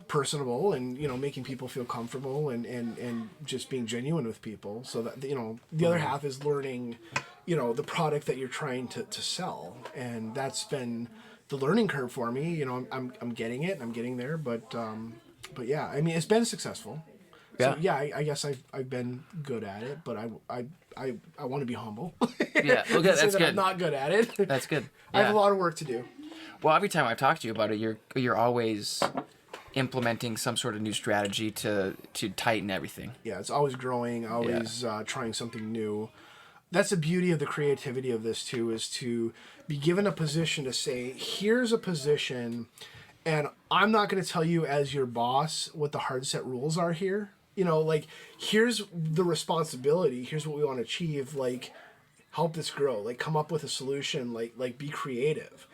personable and making people feel comfortable and just being genuine with people. So that the other half is learning the product that you're trying to sell, and that's been the learning curve for me. I'm getting it and I'm getting there, but yeah, I mean it's been successful. So yeah, I guess I've been good at it, but I want to be humble. Yeah, well, good. That's good. I'm not good at it. That's good. I have Yeah. a lot of work to do. Well, every time I've talked to you about it, you're always implementing some sort of new strategy to tighten everything. Yeah, it's always growing, always trying something new. That's the beauty of the creativity of this too, is to be given a position to say, here's a position, and I'm not going to tell you as your boss what the hard set rules are here. Like, here's the responsibility. Here's what we want to achieve. Like, help this grow. Like, come up with a solution. Like be creative.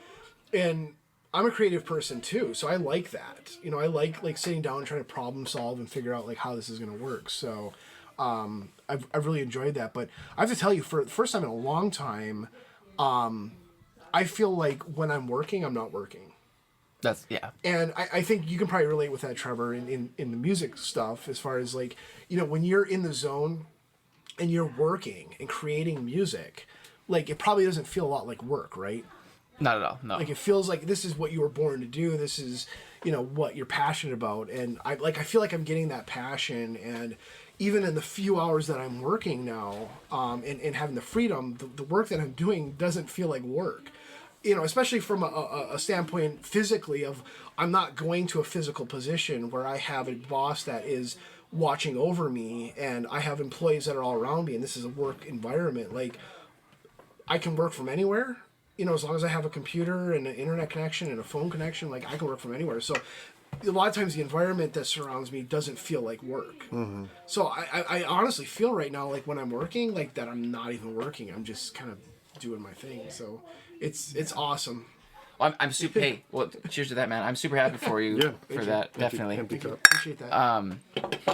And I'm a creative person too, so I like that. I like sitting down and trying to problem solve and figure out like how this is going to work. So I've really enjoyed that. But I have to tell you, for the first time in a long time, I feel like when I'm working, I'm not working. Yeah. And I think you can probably relate with that, Trevor, in the music stuff, as far as like, when you're in the zone and you're working and creating music, like it probably doesn't feel a lot like work, right? Not at all. No. Like it feels like this is what you were born to do. This is, what you're passionate about. And I feel like I'm getting that passion. And even in the few hours that I'm working now, and having the freedom, the work that I'm doing doesn't feel like work. Especially from a standpoint physically of I'm not going to a physical position where I have a boss that is watching over me and I have employees that are all around me and this is a work environment. Like, I can work from anywhere, as long as I have a computer and an internet connection and a phone connection, like I can work from anywhere. So a lot of times the environment that surrounds me doesn't feel like work. Mm-hmm. So I honestly feel right now, like when I'm working, like that I'm not even working. I'm just kind of doing my thing. So it's awesome. Well, I'm super. Hey, well, cheers to that, man. I'm super happy for you for that. Definitely. Appreciate that.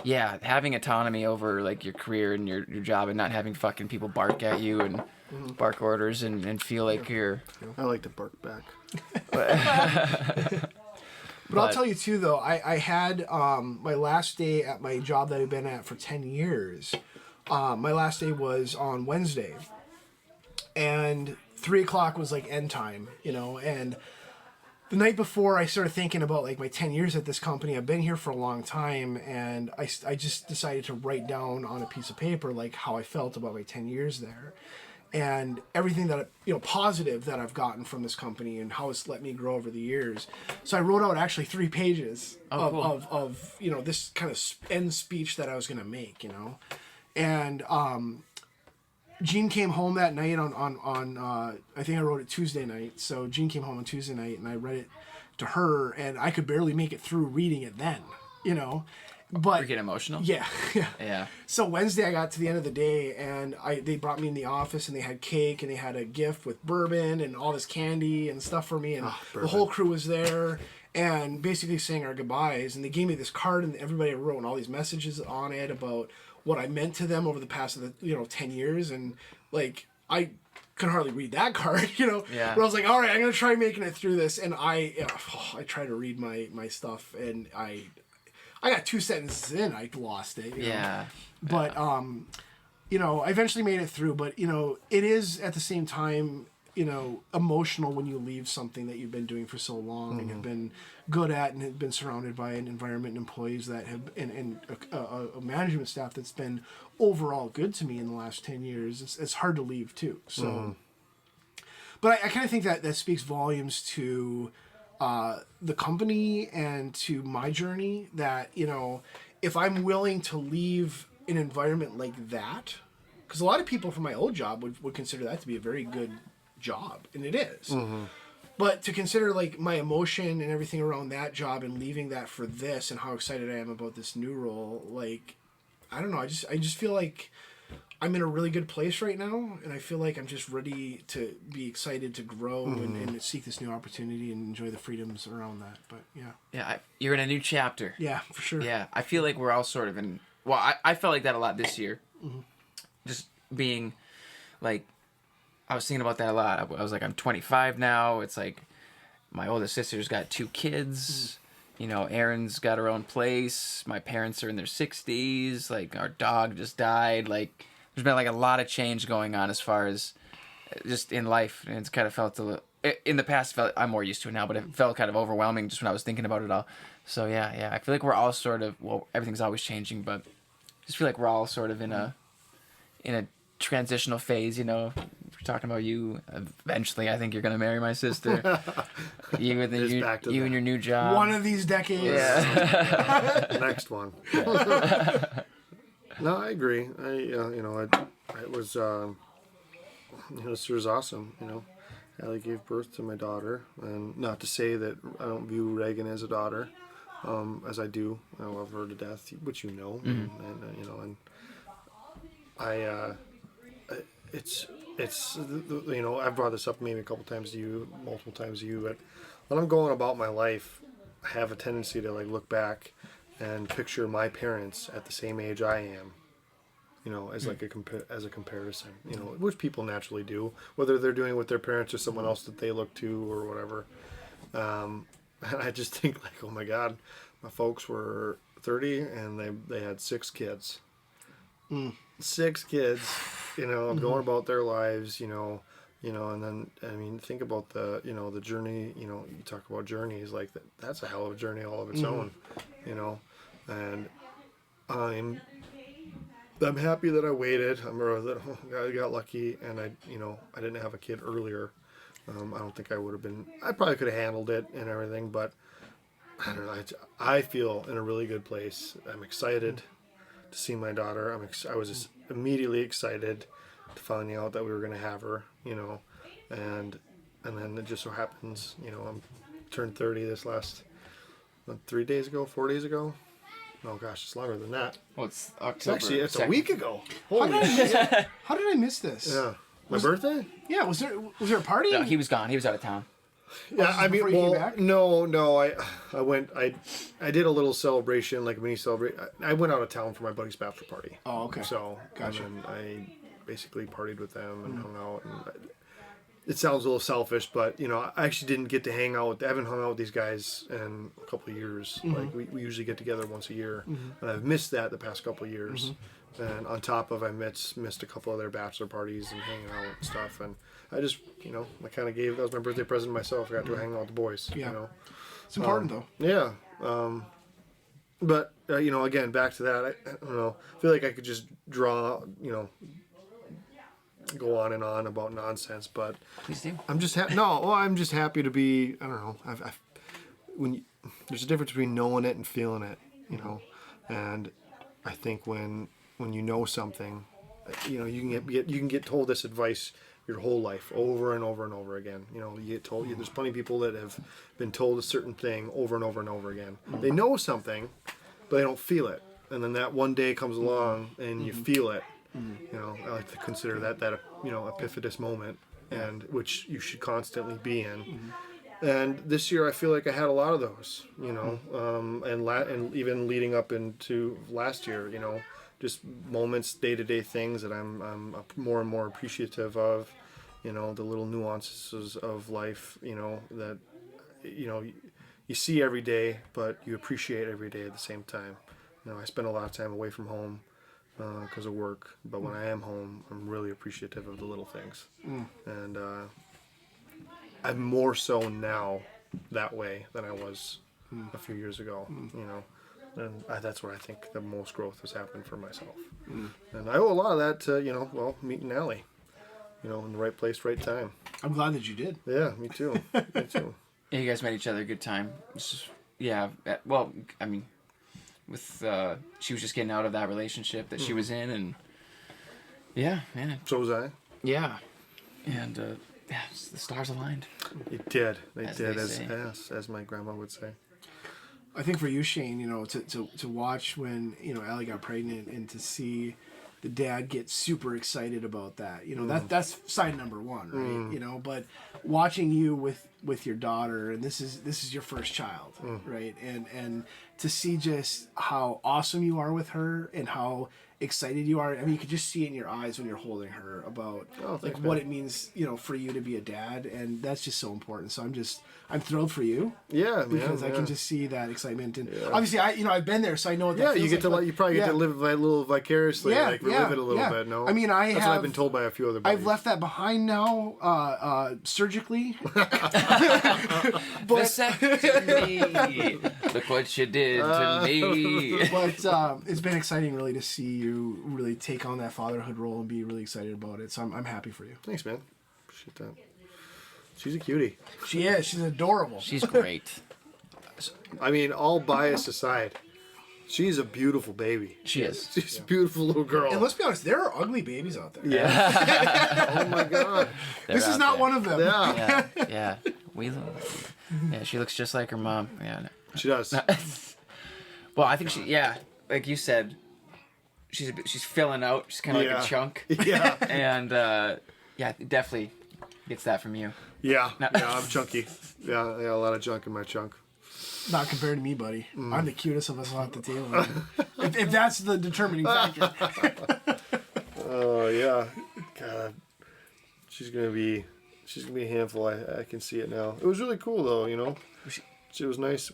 Yeah, having autonomy over like your career and your job, and not having fucking people bark at you and bark orders and feel like you're. I like to bark back. But I'll tell you too, though, I had my last day at my job that I've been at for 10 years. My last day was on Wednesday. And 3:00 was like end time, and the night before, I started thinking about like my 10 years at this company. I've been here for a long time, and I just decided to write down on a piece of paper like how I felt about my 10 years there, and everything that positive that I've gotten from this company and how it's let me grow over the years. So I wrote out actually 3 pages of this kind of end speech that I was going to make, and Jean came home that night on I think I wrote it Tuesday night. So Jean came home on Tuesday night, and I read it to her, and I could barely make it through reading it then, But You're getting emotional? yeah. Yeah. So Wednesday I got to the end of the day, and they brought me in the office, and they had cake, and they had a gift with bourbon and all this candy and stuff for me, and the whole crew was there, and basically saying our goodbyes. And they gave me this card, and everybody wrote and all these messages on it about what I meant to them over the past 10 years, and like I could hardly read that card, Yeah. But I was like, all right, I'm gonna try making it through this, and I tried to read my stuff, and I got 2 sentences in, I lost it. Yeah. But I eventually made it through. But it is at the same time emotional when you leave something that you've been doing for so long and have been good at, and have been surrounded by an environment and employees that have and a management staff that's been overall good to me in the last 10 years. It's hard to leave too. So, but I kind of think that speaks volumes to the company and to my journey, that if I'm willing to leave an environment like that, because a lot of people from my old job would consider that to be a very good job, and it is. But to consider like my emotion and everything around that job and leaving that for this, and how excited I am about this new role, like I don't know, I just feel like I'm in a really good place right now, and I feel like I'm just ready to be excited to grow and seek this new opportunity and enjoy the freedoms around that. But Yeah, you're in a new chapter. yeah, for sure. Yeah, I feel like we're all sort of in... Well, I felt like that a lot this year. Just being, like... I was thinking about that a lot. I was like, I'm 25 now. It's like, my oldest sister's got 2 kids. Erin's got her own place. My parents are in their 60s. Like, our dog just died. Like, there's been, like, a lot of change going on as far as just in life. And it's kind of felt a little... In the past, I'm more used to it now, but it felt kind of overwhelming just when I was thinking about it all. So, yeah. I feel like we're all sort of... Well, everything's always changing, but I just feel like we're all sort of in a transitional phase, We're talking about you. Eventually, I think you're going to marry my sister. You and your new job. One of these decades. Yeah. Next one. No, I agree. It was, this was awesome, Allie gave birth to my daughter, and not to say that I don't view Reagan as a daughter, as I do. I love her to death, which and it's I've brought this up maybe a couple times to you, multiple times to you, but when I'm going about my life, I have a tendency to like look back and picture my parents at the same age I am, as like as a comparison, which people naturally do, whether they're doing it with their parents or someone else that they look to or whatever. And I just think like, oh my God, my folks were 30 and they had 6 kids. 6 kids, going about their lives, and then, I mean, think about the, the journey, you talk about journeys, like that's a hell of a journey all of its own, and I'm happy that I waited. I got lucky, and I didn't have a kid earlier. I don't think I would have been, I probably could have handled it and everything, but I don't know. I feel in a really good place. I'm excited to see my daughter. I was just immediately excited to finding out that we were going to have her, and then it just so happens, I'm turned 30 this last 4 days ago. Oh gosh, it's longer than that. Well, it's October. It's a week ago. How did I miss this? Yeah. My birthday? Yeah, was there a party? No, he was gone. He was out of town. Yeah, I mean, before you came back? no. I went. I did a little celebration, like a mini celebration. I went out of town for my buddy's bachelor party. Oh, okay. So, Gotcha. and then I basically partied with them and hung out. And it sounds a little selfish, but I actually didn't get to hang out. I haven't hung out with these guys in a couple of years. Like we usually get together once a year, and I've missed that the past couple of years. And on top of I missed a couple of their bachelor parties and hanging out and stuff. And I just, I kind of that was my birthday present to myself. I got to hang out with the boys. Yeah. It's important though. Yeah. But, again, back to that, I don't know. I feel like I could just draw, go on and on about nonsense, but Please do. I'm just I'm just happy to be, I don't know. There's a difference between knowing it and feeling it, and I think when you know something, you can get told this advice your whole life over and over and over again. You get told, there's plenty of people that have been told a certain thing over and over and over again. They know something, but they don't feel it. And then that one day comes along and you feel it. I like to consider that epiphanous moment, and which you should constantly be in. And this year I feel like I had a lot of those, and even leading up into last year, just moments, day-to-day things that I'm more and more appreciative of, the little nuances of life, that, you see every day, but you appreciate every day at the same time. I spend a lot of time away from home because of work, but when I am home, I'm really appreciative of the little things. And I'm more so now that way than I was a few years ago, and that's where I think the most growth has happened for myself. And I owe a lot of that to, meeting Allie, in the right place, right time. I'm glad that you did. Yeah, me too. Me too. Yeah, you guys met each other a good time. She was just getting out of that relationship that she was in, and So was I. yeah, and the stars aligned. It did. They As did, they say. as my grandma would say. I think for you, Shane, to watch when, Allie got pregnant and to see the dad get super excited about that, that's sign number one, right? But watching you with your daughter, and this is your first child, right? And to see just how awesome you are with her and how excited you are. I mean, you could just see it in your eyes when you're holding her about thanks, what man. it means, for you to be a dad, and that's just so important. So I'm thrilled for you. Yeah, man. Because I can just see that excitement, and obviously I've been there, so I know what that Yeah, feels you get like, to you probably get to live a little vicariously, relive it a little bit. No, I mean, that's what I've been told by a few other buddies. I've left that behind now, surgically. But Vasectomy. Look what you did to me. but it's been exciting, really, to see you really take on that fatherhood role and be really excited about it. So I'm happy for you. Thanks, man. Appreciate that. She's a cutie. She is. She's adorable. She's great. I mean, all bias aside, she's a beautiful baby. She is. She's a beautiful little girl. And let's be honest, there are ugly babies out there. Yeah. Oh my God. This is not one of them. Yeah. Yeah. Yeah, she looks just like her mom. Yeah. She does. Well, I think like you said, she's filling out. She's kind of like a chunk. Yeah. And definitely gets that from you. Yeah. Yeah, I'm chunky. Yeah, I got a lot of junk in my chunk. Not compared to me, buddy. I'm the cutest of us all at the table. if that's the determining factor. Oh yeah. God. She's gonna be a handful. I can see it now. It was really cool though, It was nice.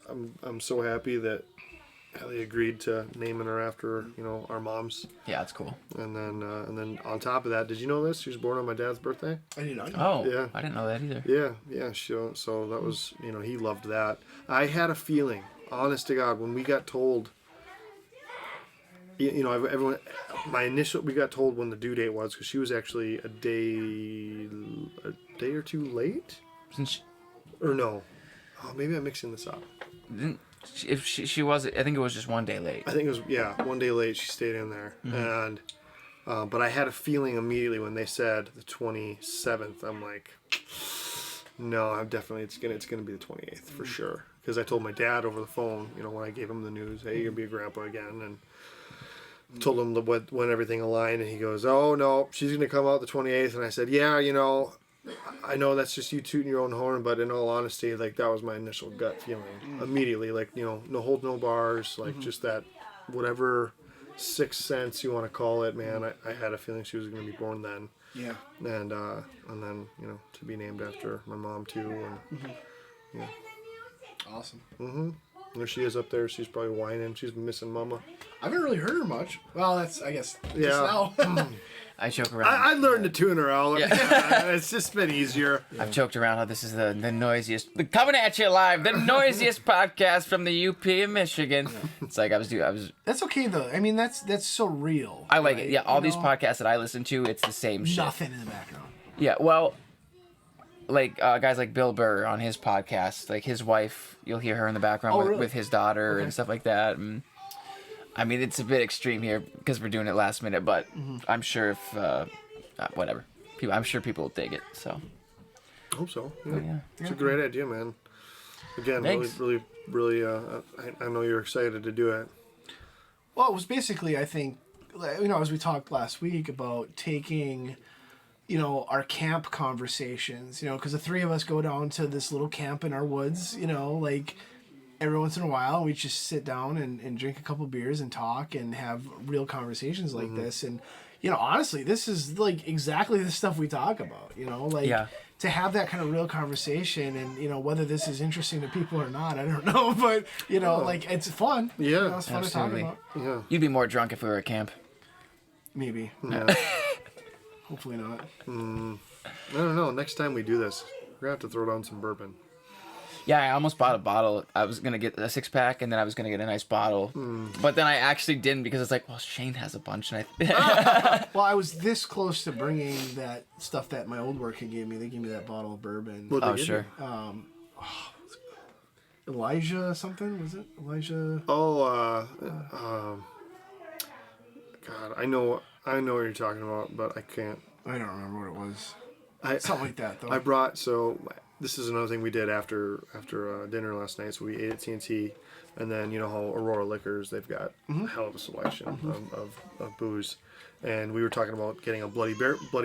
I'm so happy that Ellie agreed to naming her after, our moms. Yeah, that's cool. And then on top of that, did you know this? She was born on my dad's birthday. I did not know. Oh, Yeah. I didn't know that either. Yeah. So that was, he loved that. I had a feeling, honest to God, when we got told, everyone, we got told when the due date was, because she was actually a day or two late? Or no. Oh, maybe I'm mixing this up. If she was, I think it was just one day late. I think it was, one day late. She stayed in there. And, but I had a feeling immediately when they said the 27th, I'm like, no, I'm definitely, it's gonna be the 28th for sure. Because I told my dad over the phone, when I gave him the news, hey, you're gonna be a grandpa again. And told him when everything aligned, and he goes, oh no, she's gonna come out the 28th. And I said, yeah, I know that's just you tooting your own horn, but in all honesty, like, that was my initial gut feeling immediately. Like, no hold, no bars, like, just that, whatever sixth sense you want to call it, man. I had a feeling she was going to be born then. Yeah. And then, to be named after my mom too. And Awesome. there she is up there. She's probably whining. She's missing mama. I haven't really heard her much. Well, that's, I guess, just Yeah. now. I joke around. I learned to tune her out. It's just been easier. I've joked around how this is the noisiest, coming at you live, the noisiest podcast from the UP in Michigan. It's like I was. That's okay though. I mean, that's so real. I like right? it. Yeah, all You these know? podcasts that I listen to, it's the same shit. Nothing in the background. Yeah, well, like guys like Bill Burr on his podcast, like his wife, you'll hear her in the background Oh, really? with his daughter and stuff like that. And, I mean, it's a bit extreme here because we're doing it last minute, but I'm sure if whatever, I'm sure people will dig it. So I hope so. yeah. It's a great idea, man. Again, Thanks. really, I know you're excited to do it. Well, it was basically, I think, as we talked last week about taking, our camp conversations, because the three of us go down to this little camp in our woods, like every once in a while, we just sit down and drink a couple beers and talk and have real conversations like this. And, honestly, this is like exactly the stuff we talk about, to have that kind of real conversation and, whether this is interesting to people or not, I don't know, but, like it's fun. Yeah, it's fun absolutely. to talk about. Yeah. You'd be more drunk if we were at camp. Maybe. Yeah. Hopefully not. I don't know. Next time we do this, we're gonna have to throw down some bourbon. Yeah, I almost bought a bottle. I was gonna get a 6-pack, and then I was gonna get a nice bottle, but then I actually didn't because it's like, well, Shane has a bunch, and Well, I was this close to bringing that stuff that my old work had gave me. They gave me that bottle of bourbon. What they oh give sure. Elijah something, was it? Elijah? Oh, God, I know what you're talking about, but I can't. I don't remember what it was. Something like that, though. I brought, so this is another thing we did after dinner last night. So we ate at T&T, and then how Aurora Liquors, they've got a hell of a selection of booze. And we were talking about getting a Bloody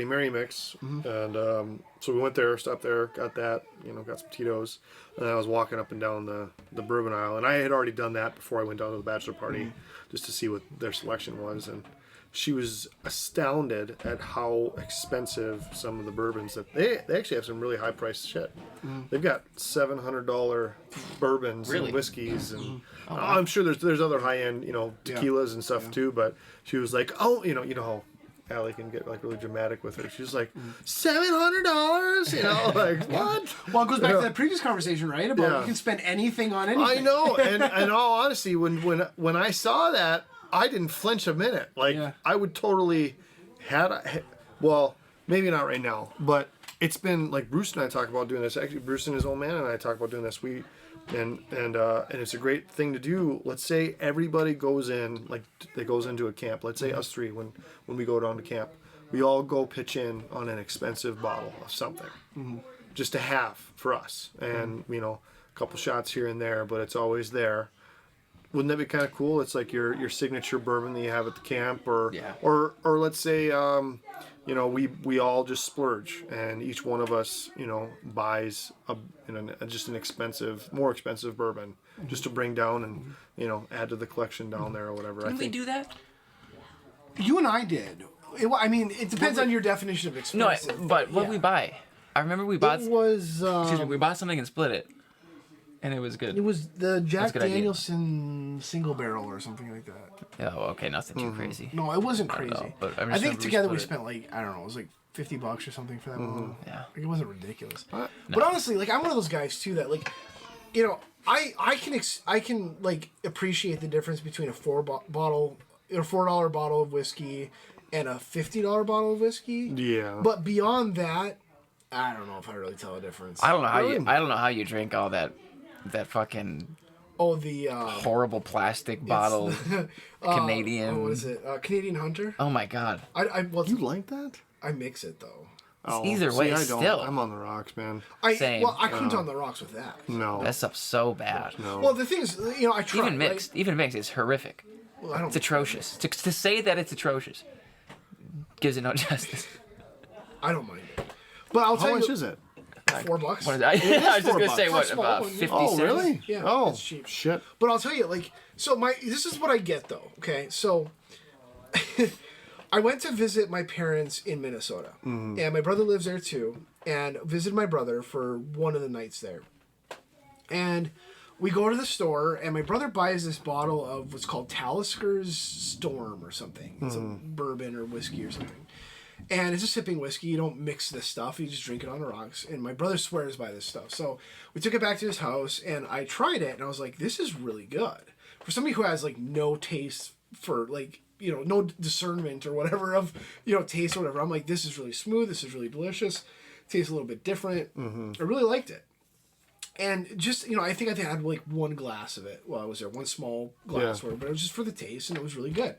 Mary mix, and so we went there, stopped there, got that, got some Tito's, and I was walking up and down the bourbon aisle, and I had already done that before I went down to the bachelor party, just to see what their selection was, and she was astounded at how expensive some of the bourbons that they actually have some really high priced shit. They've got $700 bourbons Really? and whiskeys, and I'm sure there's other high end tequilas and stuff too. But she was like, oh, you know how Allie can get like really dramatic with her. She's like, $700, like what? Well, it goes back to that previous conversation, right? About you can spend anything on anything. I know, and in all honesty, when I saw that, I didn't flinch a minute. Like I would totally well, maybe not right now, but it's been like Bruce and I talk about doing this. Actually, Bruce and his old man and I talk about doing this. And it's a great thing to do. Let's say everybody goes in, like they goes into a camp. Let's say us three, when we go down to camp, we all go pitch in on an expensive bottle of something, just to have for us, and a couple shots here and there, but it's always there. Wouldn't that be kind of cool? It's like your signature bourbon that you have at the camp, or let's say we all just splurge and each one of us buys just an more expensive bourbon just to bring down and add to the collection down there or whatever. Didn't we do that? You and I did. It depends on your definition of No, expensive. but what did we buy? I remember we bought. It was. Excuse me, we bought something and split it, and it was good. It was the Jack good idea. Danielson single barrel or something like that. Oh, okay, nothing too crazy. No, it wasn't I don't crazy. know, but I I think remember we together we split spent like, I don't know, it was like $50 or something for that bottle. Yeah. Like, it wasn't ridiculous. No. But honestly, like I'm one of those guys too that like, I can like appreciate the difference between a $4 bottle of whiskey and a $50 bottle of whiskey. Yeah. But beyond that, I don't know if I really tell a difference. I don't know how you drink all that fucking The horrible plastic bottle Canadian. what is it? Canadian Hunter. Oh my god. You like that? I mix it though. Either way, I don't. still. I'm on the rocks, man. Same. Well, I couldn't on the rocks with that. No. That stuff's so bad. No. Well, the thing is, I try. Even mixed, it's horrific. Well, I don't. It's atrocious. To say that it's atrocious gives it no justice. I don't mind it. But I'll tell How you. much is it? $4. What is I was just gonna say For what a small about one, yeah. 50 Oh, cents? really? Yeah, Oh, it's cheap. shit. But I'll tell you, like, so this is what I get though. Okay, so I went to visit my parents in Minnesota, and my brother lives there too, and visited my brother for one of the nights there. And we go to the store, and my brother buys this bottle of what's called Talisker Storm or something. It's a bourbon or whiskey or something. And it's a sipping whiskey. You don't mix this stuff. You just drink it on the rocks. And my brother swears by this stuff. So we took it back to his house, and I tried it, and I was like, this is really good. For somebody who has, like, no taste for, like, you know, no discernment or whatever of, you know, taste or whatever. I'm like, this is really smooth. This is really delicious. Tastes a little bit different. I really liked it. And just, you know, I think I had like one glass of it while I was there, one small glass, but it was just for the taste, and it was really good.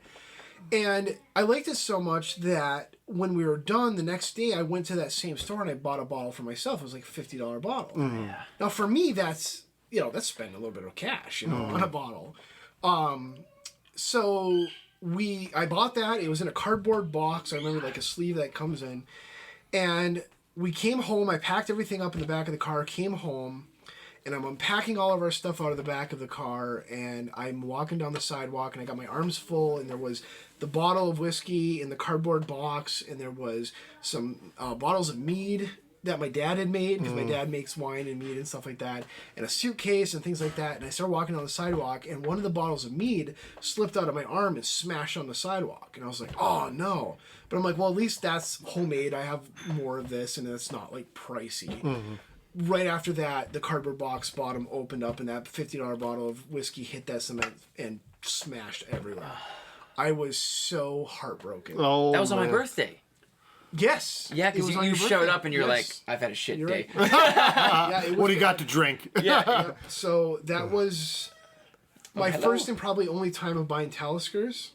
And I liked it so much that when we were done, the next day I went to that same store and I bought a bottle for myself. It was like a $50 bottle. Yeah. Now for me, that's, you know, that's spending a little bit of cash, you know, on a bottle. So I bought that. It was in a cardboard box. I remember like a sleeve that comes in. And we came home. I packed everything up in the back of the car, came home, and I'm unpacking all of our stuff out of the back of the car, and I'm walking down the sidewalk, and I got my arms full, and there was the bottle of whiskey in the cardboard box, and there was some bottles of mead that my dad had made, because my dad makes wine and mead and stuff like that, and a suitcase and things like that. And I started walking down the sidewalk, and one of the bottles of mead slipped out of my arm and smashed on the sidewalk. And I was like, oh no. But I'm like, well, at least that's homemade. I have more of this, and it's not like pricey. Right after that, the cardboard box bottom opened up, and that $50 bottle of whiskey hit that cement and smashed everywhere. I was so heartbroken. Oh, That was on my birthday. Yes. Yeah, it because was on you your showed birthday. up and you're Yes. like, I've had a shit You're day. right. Yeah, it was What do you got to drink? Yeah. So that was my hello. first and probably only time of buying Taliskers.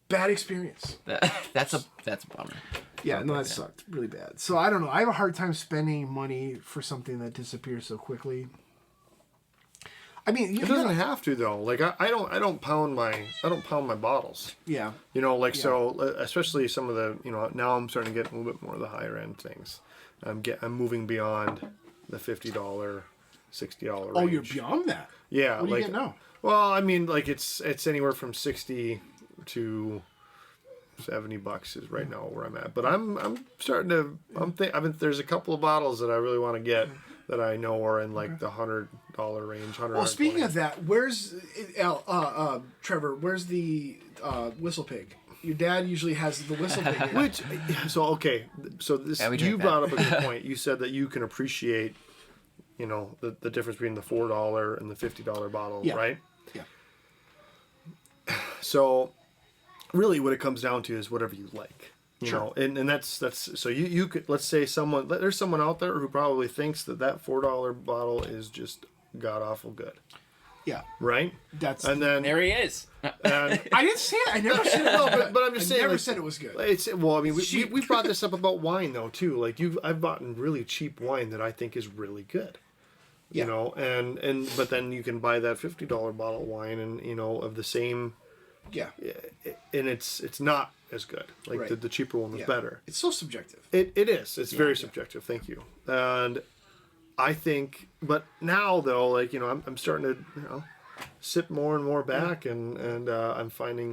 Bad experience. That's a bummer. Yeah, no, that sucked really bad. So I don't know. I have a hard time spending money for something that disappears so quickly. I mean, It doesn't have to though. Like I don't pound my bottles. Yeah. You know, like so, especially some of the, you know, now I'm starting to get a little bit more of the higher end things. I'm moving beyond the $50, $60 range. Oh, you're beyond that. Yeah. What do like, you get now? Well, I mean, like it's anywhere from 60 to $70 is right now where I'm at. But I'm starting to there's a couple of bottles that I really want to get that I know are in like the $100 range. Well, speaking of that, where's Trevor? Where's the whistle pig? Your dad usually has the whistle pig. Here. Which, so okay, so this Yeah, we drink you that. brought up a good point. You said that you can appreciate, you know, the difference between the $4 and the $50 bottle, Yeah. right? Yeah. So, really, what it comes down to is whatever you like. You Sure. know, and that's so you could, let's say there's someone out there who probably thinks that $4 bottle is just god awful good, Yeah. right? That's. And then There he is. and, I didn't say it. I never said it. no, but I'm just I saying, never like, said it was good. It's well, I mean, we Cheap. brought this up about wine though too. Like I've bought really cheap wine that I think is really good. Yeah. You know, and but then you can buy that $50 bottle of wine and, you know, of the same, Yeah. and it's not as good. Like Right. the cheaper one was Yeah. better. It's so subjective. It is. It's very subjective. Thank you. And I think, but now though, like, you know, I'm starting to, you know, sit more and more back, and I'm finding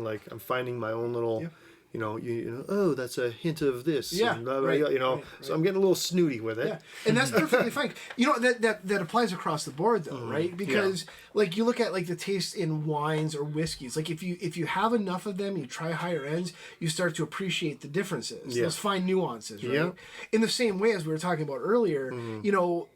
my own little, Yeah. you know, oh, that's a hint of this. Yeah, and blah, blah, right, blah, you know, right, so I'm getting a little snooty with it. Yeah, and that's perfectly fine. You know, that applies across the board though, right? Because like you look at like the taste in wines or whiskeys. Like if you have enough of them, you try higher ends, you start to appreciate the differences, Yeah. those fine nuances, right? Yeah. In the same way as we were talking about earlier, you know,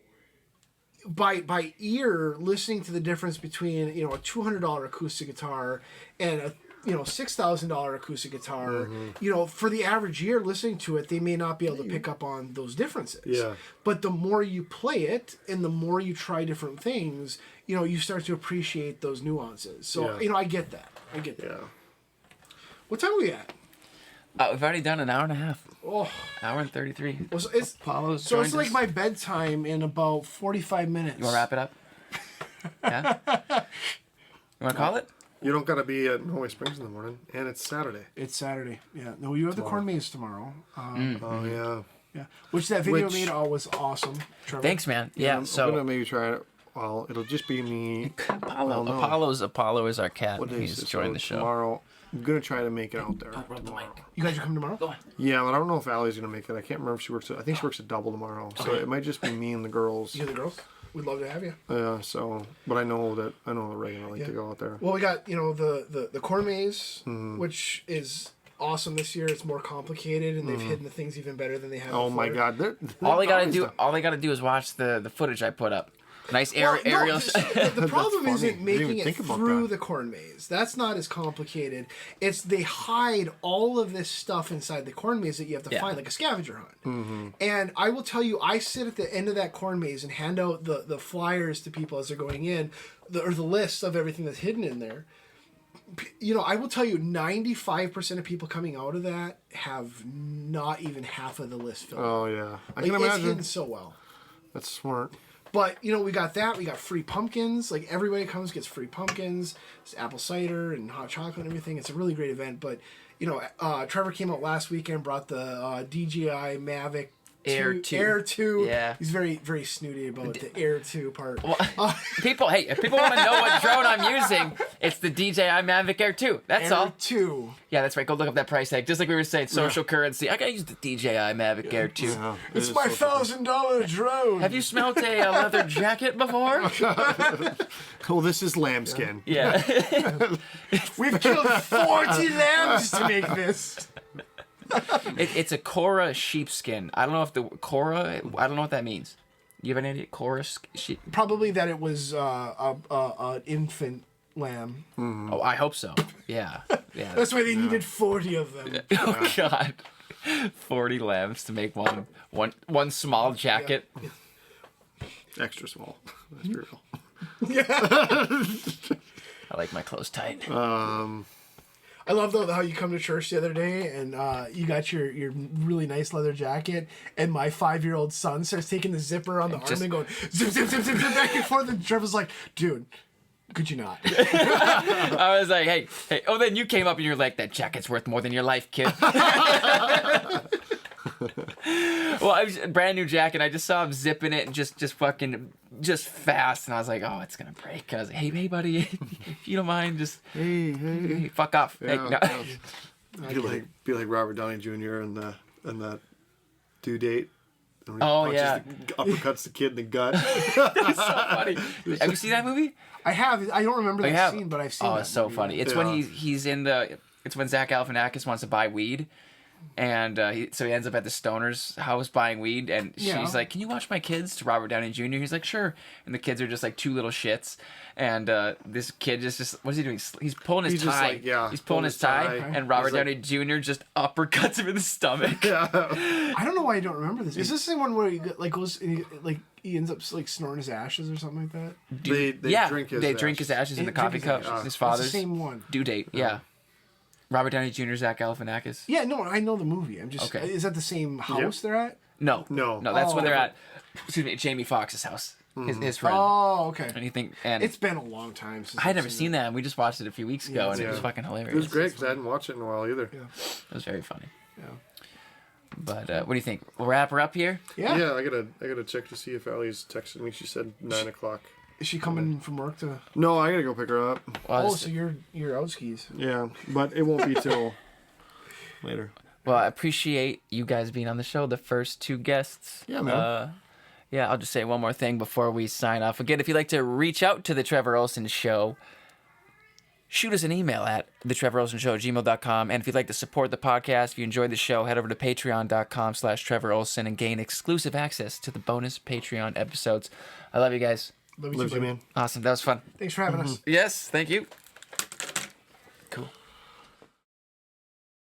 by ear, listening to the difference between, you know, a $200 acoustic guitar and a, you know, $6,000 acoustic guitar, you know, for the average ear listening to it, they may not be able to pick up on those differences. Yeah. But the more you play it and the more you try different things, you know, you start to appreciate those nuances. So, Yeah. you know, I get that. Yeah. What time are we at? We've already done an hour and a half. Oh, Hour and 33. well, so it's Apollo's so it's joined like us. my bedtime in about 45 minutes. You want to wrap it up? Yeah? You want to call it? You don't gotta be at Norway Springs in the morning, and it's Saturday. It's Saturday. Yeah. No, you have the corn maze tomorrow. Oh yeah. Yeah. Which that video Which- made was awesome. Trevor. Thanks, man. Yeah, I'm so gonna maybe try it. Well, it'll just be me. Apollo. no. Apollo is our cat. What day is He's this? joined So the show. tomorrow. I'm gonna try to make it out there. Rub the mic. You guys are coming tomorrow? Go on. Yeah, but I don't know if Allie's gonna make it. I can't remember if she works. I think she works at double tomorrow, so it might just be me and the girls. You and the girls? we'd love to have you. So, but I know that Reagan would like to go out there. Well, we got the corn maze, which is awesome this year. It's more complicated, and they've hidden the things even better than they have. Oh before. my God! All they gotta do is watch the footage I put up. Nice Well, no, aerial. the problem funny. isn't Didn't making even it think about through that. the corn maze. That's not as complicated. It's they hide all of this stuff inside the corn maze that you have to find, like a scavenger hunt. And I will tell you, I sit at the end of that corn maze and hand out the flyers to people as they're going in, or the list of everything that's hidden in there. I will tell you, 95% of people coming out of that have not even half of the list filled. Oh yeah, I Like, can it's imagine. hidden so well. That's smart. But, we got that. We got free pumpkins. Like, everybody comes, gets free pumpkins. It's apple cider and hot chocolate and everything. It's a really great event. But, Trevor came out last weekend, brought the DJI Mavic Air 2. Air 2. Yeah. He's very, very snooty about the Air 2 part. Well, if people want to know what drone I'm using, it's the DJI Mavic Air 2. That's Air all. 2. Yeah, that's right. Go look up that price tag. Just like we were saying, social currency. I gotta use the DJI Mavic Air 2. Yeah, It's my $1,000 drone. Have you smelt a leather jacket before? Oh, this is lambskin. Yeah. We've killed 40 lambs to make this. It's a Cora sheepskin. I don't know if I don't know what that means. You have any idea? Cora sheep? Probably that it was an infant lamb. Oh, I hope so. Yeah. Yeah. That's why they needed 40 of them. Oh God. 40 lambs to make one small jacket. Extra small. Let's be real. I like my clothes tight. I love though how you come to church the other day and you got your really nice leather jacket, and my 5-year-old son starts taking the zipper on the arm and going zip zip zip zip zip back and forth, and Trevor's like, dude, could you not? I was like, hey. Oh, then you came up and you're like, that jacket's worth more than your life, kid. Well, I was brand new jacket. I just saw him zipping it and just fast, and I was like, oh, it's gonna break. I was like, hey, buddy, if you don't mind, just Hey. fuck off. Yeah, Hey, no. Be like Robert Downey Jr. in that Due Date. When he Oh, punches yeah. uppercuts the kid in the gut. It's so funny. Have you seen that movie? I have. I don't remember You that have? scene, but I've seen. Oh, that it's so movie. funny. It's when he's in the. It's when Zach Galifianakis wants to buy weed, and so he ends up at the stoner's house buying weed, and she's like, "Can you watch my kids?" To Robert Downey Jr. He's like, "Sure," and the kids are just like two little shits, and this kid just what is he doing? He's pulling his He's just tie. like, He's pulling his tie, and Robert He's like- Downey Jr. just uppercuts him in the stomach. I don't know why I don't remember this. Is this the one where he goes and he ends up like snorting his ashes or something like that? They drink his ashes in the Drink coffee his cup. ashes. His It's father's the same one. Due Date. Yeah. Robert Downey Jr. Zach Galifianakis. Yeah, no, I know the movie. I'm just. Okay. Is that the same house they're at? No. No. That's when Oh. they're at. Excuse me, Jamie Foxx's house. His friend. Oh, okay. And It's been a long time since I had never seen that, and we just watched it a few weeks ago, and it was Yeah. fucking hilarious. It was great because I hadn't watched it in a while either. Yeah. It was very funny. Yeah. But what do you think? We'll wrap her up here. Yeah. Yeah, I gotta check to see if Allie's texted me. She said 9:00. Is she coming from work to? No, I gotta go pick her up. Well, Oh, just- so you're out skis. Yeah, but it won't be till later. well, I appreciate you guys being on the show, the first two guests. Yeah, man. Yeah, I'll just say one more thing before we sign off. Again, if you'd like to reach out to the Trevor Ohlsen Show, shoot us an email at thetrevorolsenshow@gmail.com. And if you'd like to support the podcast, if you enjoyed the show, head over to patreon.com/Trevor Ohlsen and gain exclusive access to the bonus Patreon episodes. I love you guys. Love Love too, you, buddy. man. Awesome. That was fun. Thanks for having us. Yes, thank you.